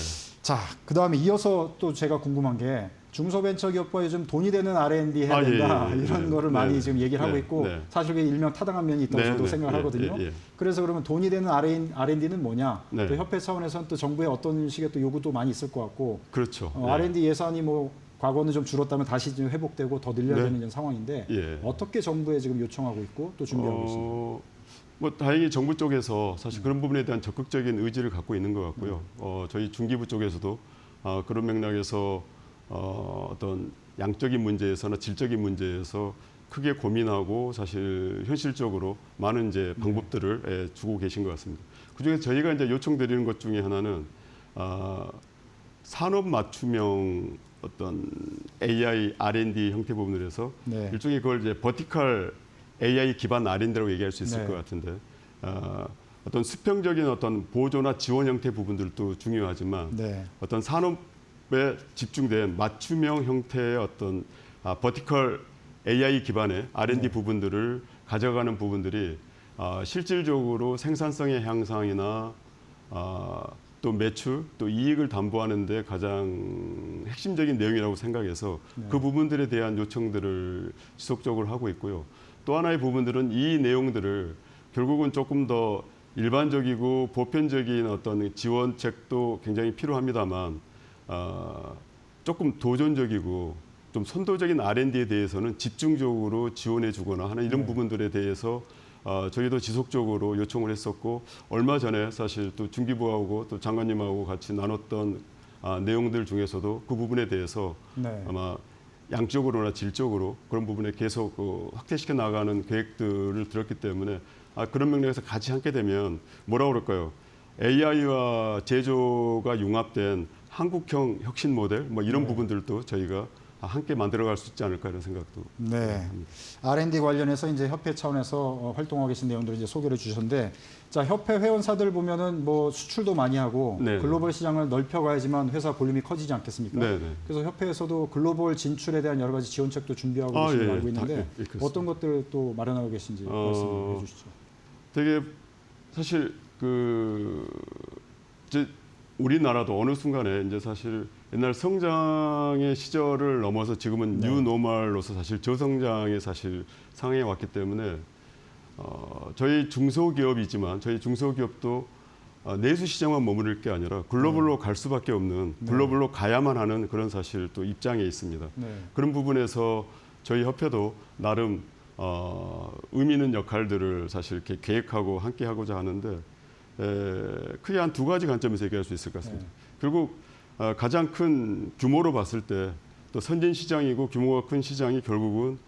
자, 그다음에 이어서 또 제가 궁금한 게 중소벤처기업과 요즘 돈이 되는 R&D 해야 된다 이런 거를 많이 지금 얘기를 하고 있고 사실 그게 일명 타당한 면이 있다고 저도 생각을 하거든요. 그래서 그러면 돈이 되는 R&D는 뭐냐? 또 협회 차원에서는 또 정부의 어떤 식의 또 요구도 많이 있을 것 같고 그렇죠. R&D 예산이 뭐 과거는 좀 줄었다면 다시 좀 회복되고 더 늘려야 네. 되는 이런 상황인데 예. 어떻게 정부에 지금 요청하고 있고 또 준비하고 있습니까? 뭐 다행히 정부 쪽에서 사실 그런 부분에 대한 적극적인 의지를 갖고 있는 것 같고요. 저희 중기부 쪽에서도 그런 맥락에서 어떤 양적인 문제에서나 질적인 문제에서 크게 고민하고 사실 현실적으로 많은 이제 방법들을 주고 계신 것 같습니다. 그중에 저희가 이제 요청드리는 것 중에 하나는 산업 맞춤형 어떤 AI R&D 형태 부분을 해서 네. 일종의 그걸 이제 버티컬 AI 기반 R&D라고 얘기할 수 있을 네. 것 같은데 어떤 수평적인 어떤 보조나 지원 형태 부분들도 중요하지만 네. 어떤 산업에 집중된 맞춤형 형태의 어떤 버티컬 AI 기반의 R&D 네. 부분들을 가져가는 부분들이 실질적으로 생산성의 향상이나 또 매출, 또 이익을 담보하는 데 가장 핵심적인 내용이라고 생각해서 그 부분들에 대한 요청들을 지속적으로 하고 있고요. 또 하나의 부분들은 이 내용들을 결국은 조금 더 일반적이고 보편적인 어떤 지원책도 굉장히 필요합니다만 조금 도전적이고 좀 선도적인 R&D에 대해서는 집중적으로 지원해 주거나 하는 이런 부분들에 대해서 저희도 지속적으로 요청을 했었고 얼마 전에 사실 또 중기부하고 또 장관님하고 같이 나눴던 내용들 중에서도 그 부분에 대해서 네. 아마 양적으로나 질적으로 그런 부분에 계속 확대시켜 나가는 계획들을 들었기 때문에 그런 맥락에서 같이 함께 되면 뭐라고 그럴까요? AI와 제조가 융합된 한국형 혁신 모델 뭐 이런 부분들도 저희가 함께 만들어갈 수 있지 않을까 이런 생각도. 네. R&D 관련해서 이제 협회 차원에서 활동하고 계신 내용들을 이제 소개를 주셨는데, 자 협회 회원사들 보면은 뭐 수출도 많이 하고 네. 글로벌 시장을 넓혀가야지만 회사 볼륨이 커지지 않겠습니까? 네, 네. 그래서 협회에서도 글로벌 진출에 대한 여러 가지 지원책도 준비하고 계신 걸로 알고 있는데 그렇습니다. 어떤 것들 또 마련하고 계신지 말씀해 주시죠. 되게 사실 이제 우리나라도 어느 순간에 이제 사실 옛날 성장의 시절을 넘어서 지금은 뉴노멀로서 사실 저성장의 사실 상황에 왔기 때문에 저희 중소기업이지만 저희 중소기업도 내수 시장만 머무를 게 아니라 글로벌로 갈 수밖에 없는 글로벌로 가야만 하는 그런 사실 또 입장에 있습니다. 네. 그런 부분에서 저희 협회도 나름 의미 있는 역할들을 사실 이렇게 계획하고 함께 하고자 하는데 크게 한 두 가지 관점에서 얘기할 수 있을 것 같습니다. 결국 가장 큰 규모로 봤을 때 또 선진 시장이고 규모가 큰 시장이 결국은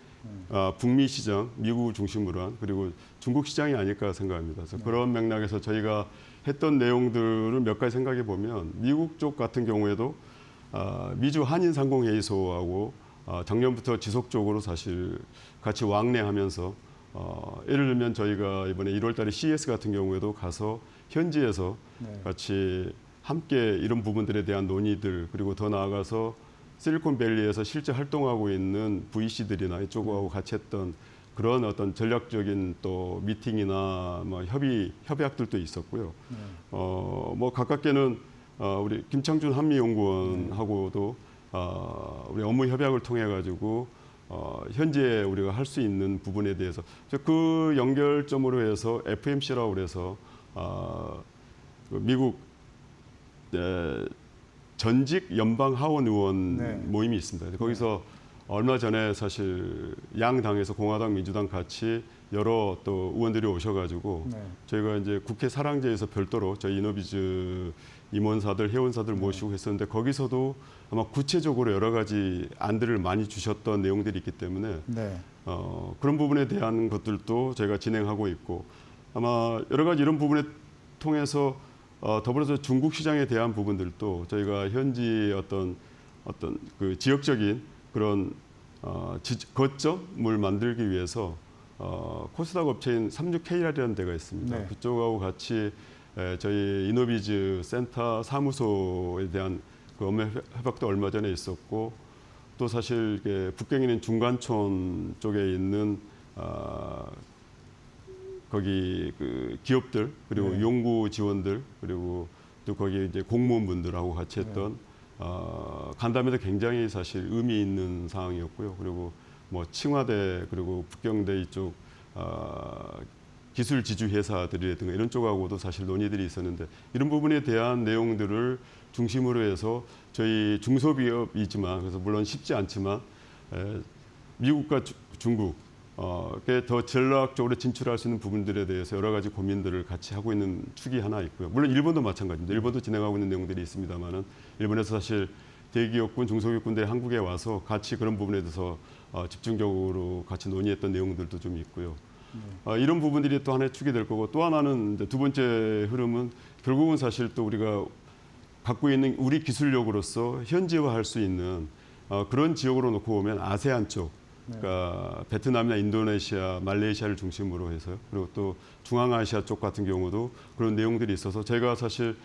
북미 시장, 미국을 중심으로 한 그리고 중국 시장이 아닐까 생각합니다. 그래서 그런 맥락에서 저희가 했던 내용들을 몇 가지 생각해 보면 미국 쪽 같은 경우에도 미주 한인 상공회의소하고 작년부터 지속적으로 사실 같이 왕래하면서 예를 들면 저희가 이번에 1월 달에 CES 같은 경우에도 가서 현지에서 같이 함께 이런 부분들에 대한 논의들 그리고 더 나아가서 실리콘밸리에서 실제 활동하고 있는 VC들이나 이쪽하고 같이 했던 그런 어떤 전략적인 또 미팅이나 뭐 협약들도 있었고요. 뭐 가깝게는 우리 김창준 한미연구원하고도 우리 업무 협약을 통해 가지고 현재 우리가 할 수 있는 부분에 대해서 그 연결점으로 해서 FMC라고 그래서 미국 전직 연방 하원 의원 모임이 있습니다. 거기서 얼마 전에 사실 양 당에서 공화당, 민주당 같이 여러 또 의원들이 오셔가지고 저희가 이제 국회 사랑제에서 별도로 저희 이노비즈 임원사들, 회원사들 모시고 했었는데 거기서도 아마 구체적으로 여러 가지 안들을 많이 주셨던 내용들이 있기 때문에 그런 부분에 대한 것들도 저희가 진행하고 있고 아마 여러 가지 이런 부분에 통해서 더불어서 중국 시장에 대한 부분들도 저희가 현지 어떤 그 지역적인 그런 거점을 만들기 위해서 코스닥 업체인 36K라는 데가 있습니다. 그쪽하고 같이 저희 이노비즈 센터 사무소에 대한 그 업무 협약도 얼마 전에 있었고 또 사실 북경에 있는 중간촌 쪽에 있는 거기 그 기업들 그리고 연구 지원들 그리고 또 거기 이제 공무원분들하고 같이 했던 간담회도 굉장히 사실 의미 있는 상황이었고요. 그리고 뭐 칭화대 그리고 북경대 이쪽 기술 지주 회사들이라든가 이런 쪽하고도 사실 논의들이 있었는데 이런 부분에 대한 내용들을 중심으로 해서 저희 중소기업이지만 그래서 물론 쉽지 않지만 미국과 중국 더 전략적으로 진출할 수 있는 부분들에 대해서 여러 가지 고민들을 같이 하고 있는 축이 하나 있고요. 물론 일본도 마찬가지입니다. 일본도 진행하고 있는 내용들이 있습니다만은 일본에서 사실 대기업군, 중소기업군들이 한국에 와서 같이 그런 부분에 대해서 집중적으로 같이 논의했던 내용들도 좀 있고요. 이런 부분들이 또 하나의 축이 될 거고 또 하나는 이제 두 번째 흐름은 결국은 사실 또 우리가 갖고 있는 우리 기술력으로서 현지화할 수 있는 그런 지역으로 놓고 보면 아세안 쪽, 그러니까 베트남이나 인도네시아, 말레이시아를 중심으로 해서요. 그리고 또 중앙아시아 쪽 같은 경우도 그런 내용들이 있어서 제가 사실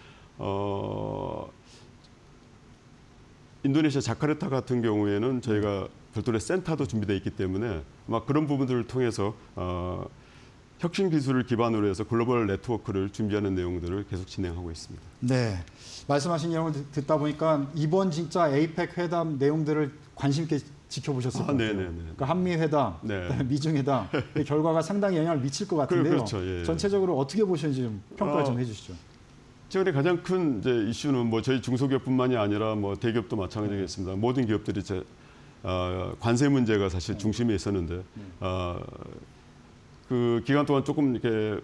인도네시아 자카르타 같은 경우에는 저희가 별도의 센터도 준비되어 있기 때문에 아마 그런 부분들을 통해서 혁신 기술을 기반으로 해서 글로벌 네트워크를 준비하는 내용들을 계속 진행하고 있습니다. 네, 말씀하신 내용을 듣다 보니까 이번 진짜 에이펙 회담 내용들을 관심 있게 지켜보셨을 것 같아요. 네네네. 그러니까 한미 회담, 네. 미중 회담 그 결과가 상당히 영향을 미칠 것 같은데요. 그렇죠. 예. 전체적으로 어떻게 보시는지 좀 평가 좀 해주시죠. 최근에 가장 큰 이제 이슈는 뭐 저희 중소기업뿐만이 아니라 뭐 대기업도 마찬가지겠습니다. 모든 기업들이 관세 문제가 사실 중심에 있었는데 그 기간 동안 조금 이렇게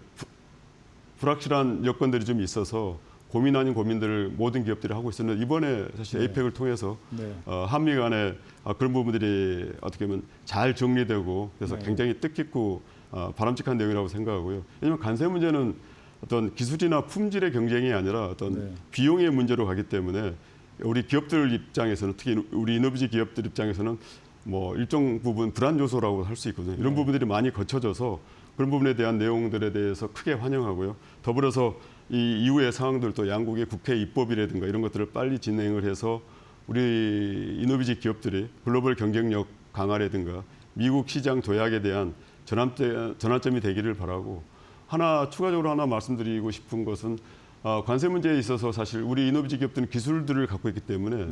불확실한 여건들이 좀 있어서 고민 아닌 고민들을 모든 기업들이 하고 있었는데 이번에 사실 에이펙을 통해서 한미 간에 그런 부분들이 어떻게 보면 잘 정리되고 그래서 굉장히 뜻깊고 바람직한 내용이라고 생각하고요. 왜냐하면 관세 문제는 어떤 기술이나 품질의 경쟁이 아니라 어떤 비용의 문제로 가기 때문에 우리 기업들 입장에서는 특히 우리 이노비지 기업들 입장에서는 뭐 일정 부분 불안 요소라고 할 수 있거든요. 이런 부분들이 많이 거쳐져서 그런 부분에 대한 내용들에 대해서 크게 환영하고요. 더불어서 이 이후의 상황들도 양국의 국회 입법이라든가 이런 것들을 빨리 진행을 해서 우리 이노비지 기업들이 글로벌 경쟁력 강화라든가 미국 시장 도약에 대한 전환점이 되기를 바라고 하나 추가적으로 하나 말씀드리고 싶은 것은 관세 문제에 있어서 사실 우리 이노비지 기업들은 기술들을 갖고 있기 때문에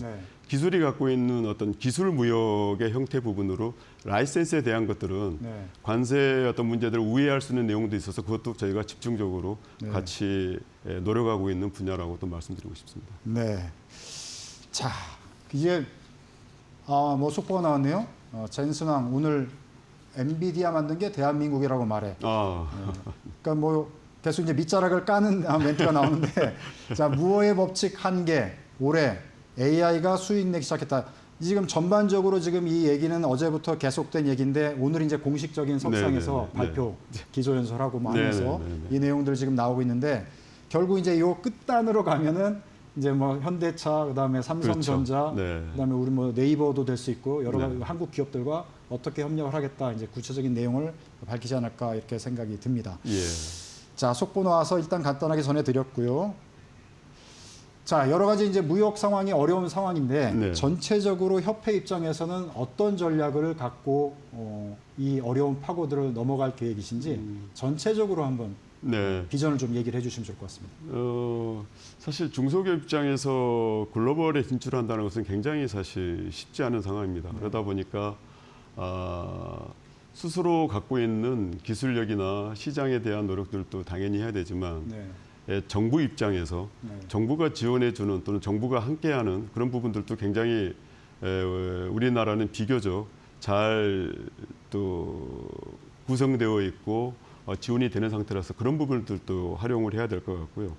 기술이 갖고 있는 어떤 기술 무역의 형태 부분으로 라이센스에 대한 것들은 관세 어떤 문제들을 우회할 수 있는 내용도 있어서 그것도 저희가 집중적으로 같이 노력하고 있는 분야라고 또 말씀드리고 싶습니다. 네. 자, 이제 뭐 속보가 나왔네요. 젠슨왕 오늘 엔비디아 만든 게 대한민국이라고 말해. 그러니까 뭐 계속 이제 밑자락을 까는 멘트가 나오는데 자, 무어의 법칙 한계 올해 AI가 수익 내기 시작했다. 지금 전반적으로 지금 이 얘기는 어제부터 계속된 얘기인데 오늘 이제 공식적인 석상에서 발표 기조연설하고 뭐 하면서 이 내용들 지금 나오고 있는데 결국 이제 요 끝단으로 가면은 이제 뭐 현대차 그다음에 삼성전자 그다음에 우리 뭐 네이버도 될 수 있고 여러 가지 한국 기업들과 어떻게 협력을 하겠다 이제 구체적인 내용을 밝히지 않을까 이렇게 생각이 듭니다. 자, 속보 나와서 일단 간단하게 전해드렸고요. 자, 여러 가지 이제 무역 상황이 어려운 상황인데 전체적으로 협회 입장에서는 어떤 전략을 갖고 이 어려운 파고들을 넘어갈 계획이신지 전체적으로 한번 비전을 좀 얘기를 해주시면 좋을 것 같습니다. 사실 중소기업 입장에서 글로벌에 진출한다는 것은 굉장히 사실 쉽지 않은 상황입니다. 그러다 보니까 스스로 갖고 있는 기술력이나 시장에 대한 노력들도 당연히 해야 되지만 정부 입장에서 정부가 지원해주는 또는 정부가 함께하는 그런 부분들도 굉장히 우리나라는 비교적 잘 또 구성되어 있고 지원이 되는 상태라서 그런 부분들도 활용을 해야 될 것 같고요.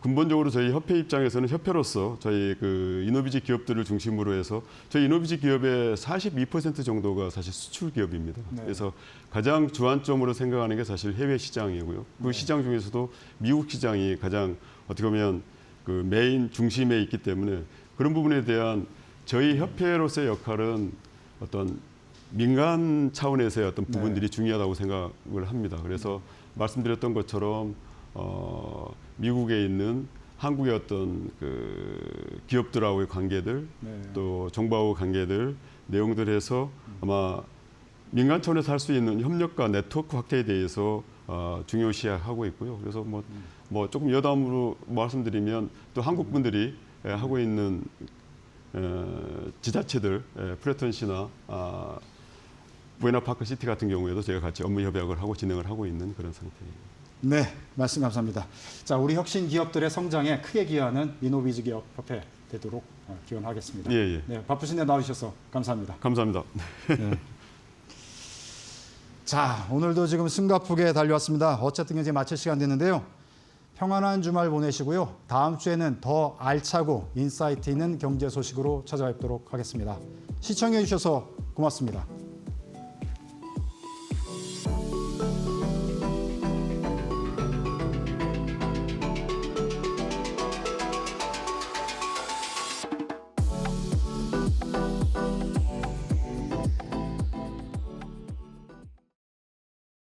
근본적으로 저희 협회 입장에서는 협회로서 저희 그 이노비지 기업들을 중심으로 해서 저희 이노비지 기업의 42% 정도가 사실 수출 기업입니다. 그래서 가장 주안점으로 생각하는 게 사실 해외 시장이고요. 그 시장 중에서도 미국 시장이 가장 어떻게 보면 그 메인 중심에 있기 때문에 그런 부분에 대한 저희 협회로서의 역할은 어떤 민간 차원에서의 어떤 부분들이 중요하다고 생각을 합니다. 그래서 말씀드렸던 것처럼 미국에 있는 한국의 어떤 그 기업들하고의 관계들, 또 정부하고 관계들 내용들에서 아마 민간 차원에서 할 수 있는 협력과 네트워크 확대에 대해서 중요시하고 있고요. 그래서 뭐 조금 여담으로 말씀드리면 또 한국 분들이 하고 있는 지자체들, 프레턴시나 부에나파크 시티 같은 경우에도 제가 같이 업무 협약을 하고 진행을 하고 있는 그런 상태입니다. 네, 말씀 감사합니다. 자, 우리 혁신 기업들의 성장에 크게 기여하는 이노비즈 기업 협회 되도록 기원하겠습니다. 예. 네, 바쁘신데 나와주셔서 감사합니다. 감사합니다. 네. 자, 오늘도 지금 숨가쁘게 달려왔습니다. 어쨌든 이제 마칠 시간 됐는데요. 평안한 주말 보내시고요. 다음 주에는 더 알차고 인사이트 있는 경제 소식으로 찾아뵙도록 하겠습니다. 시청해 주셔서 고맙습니다.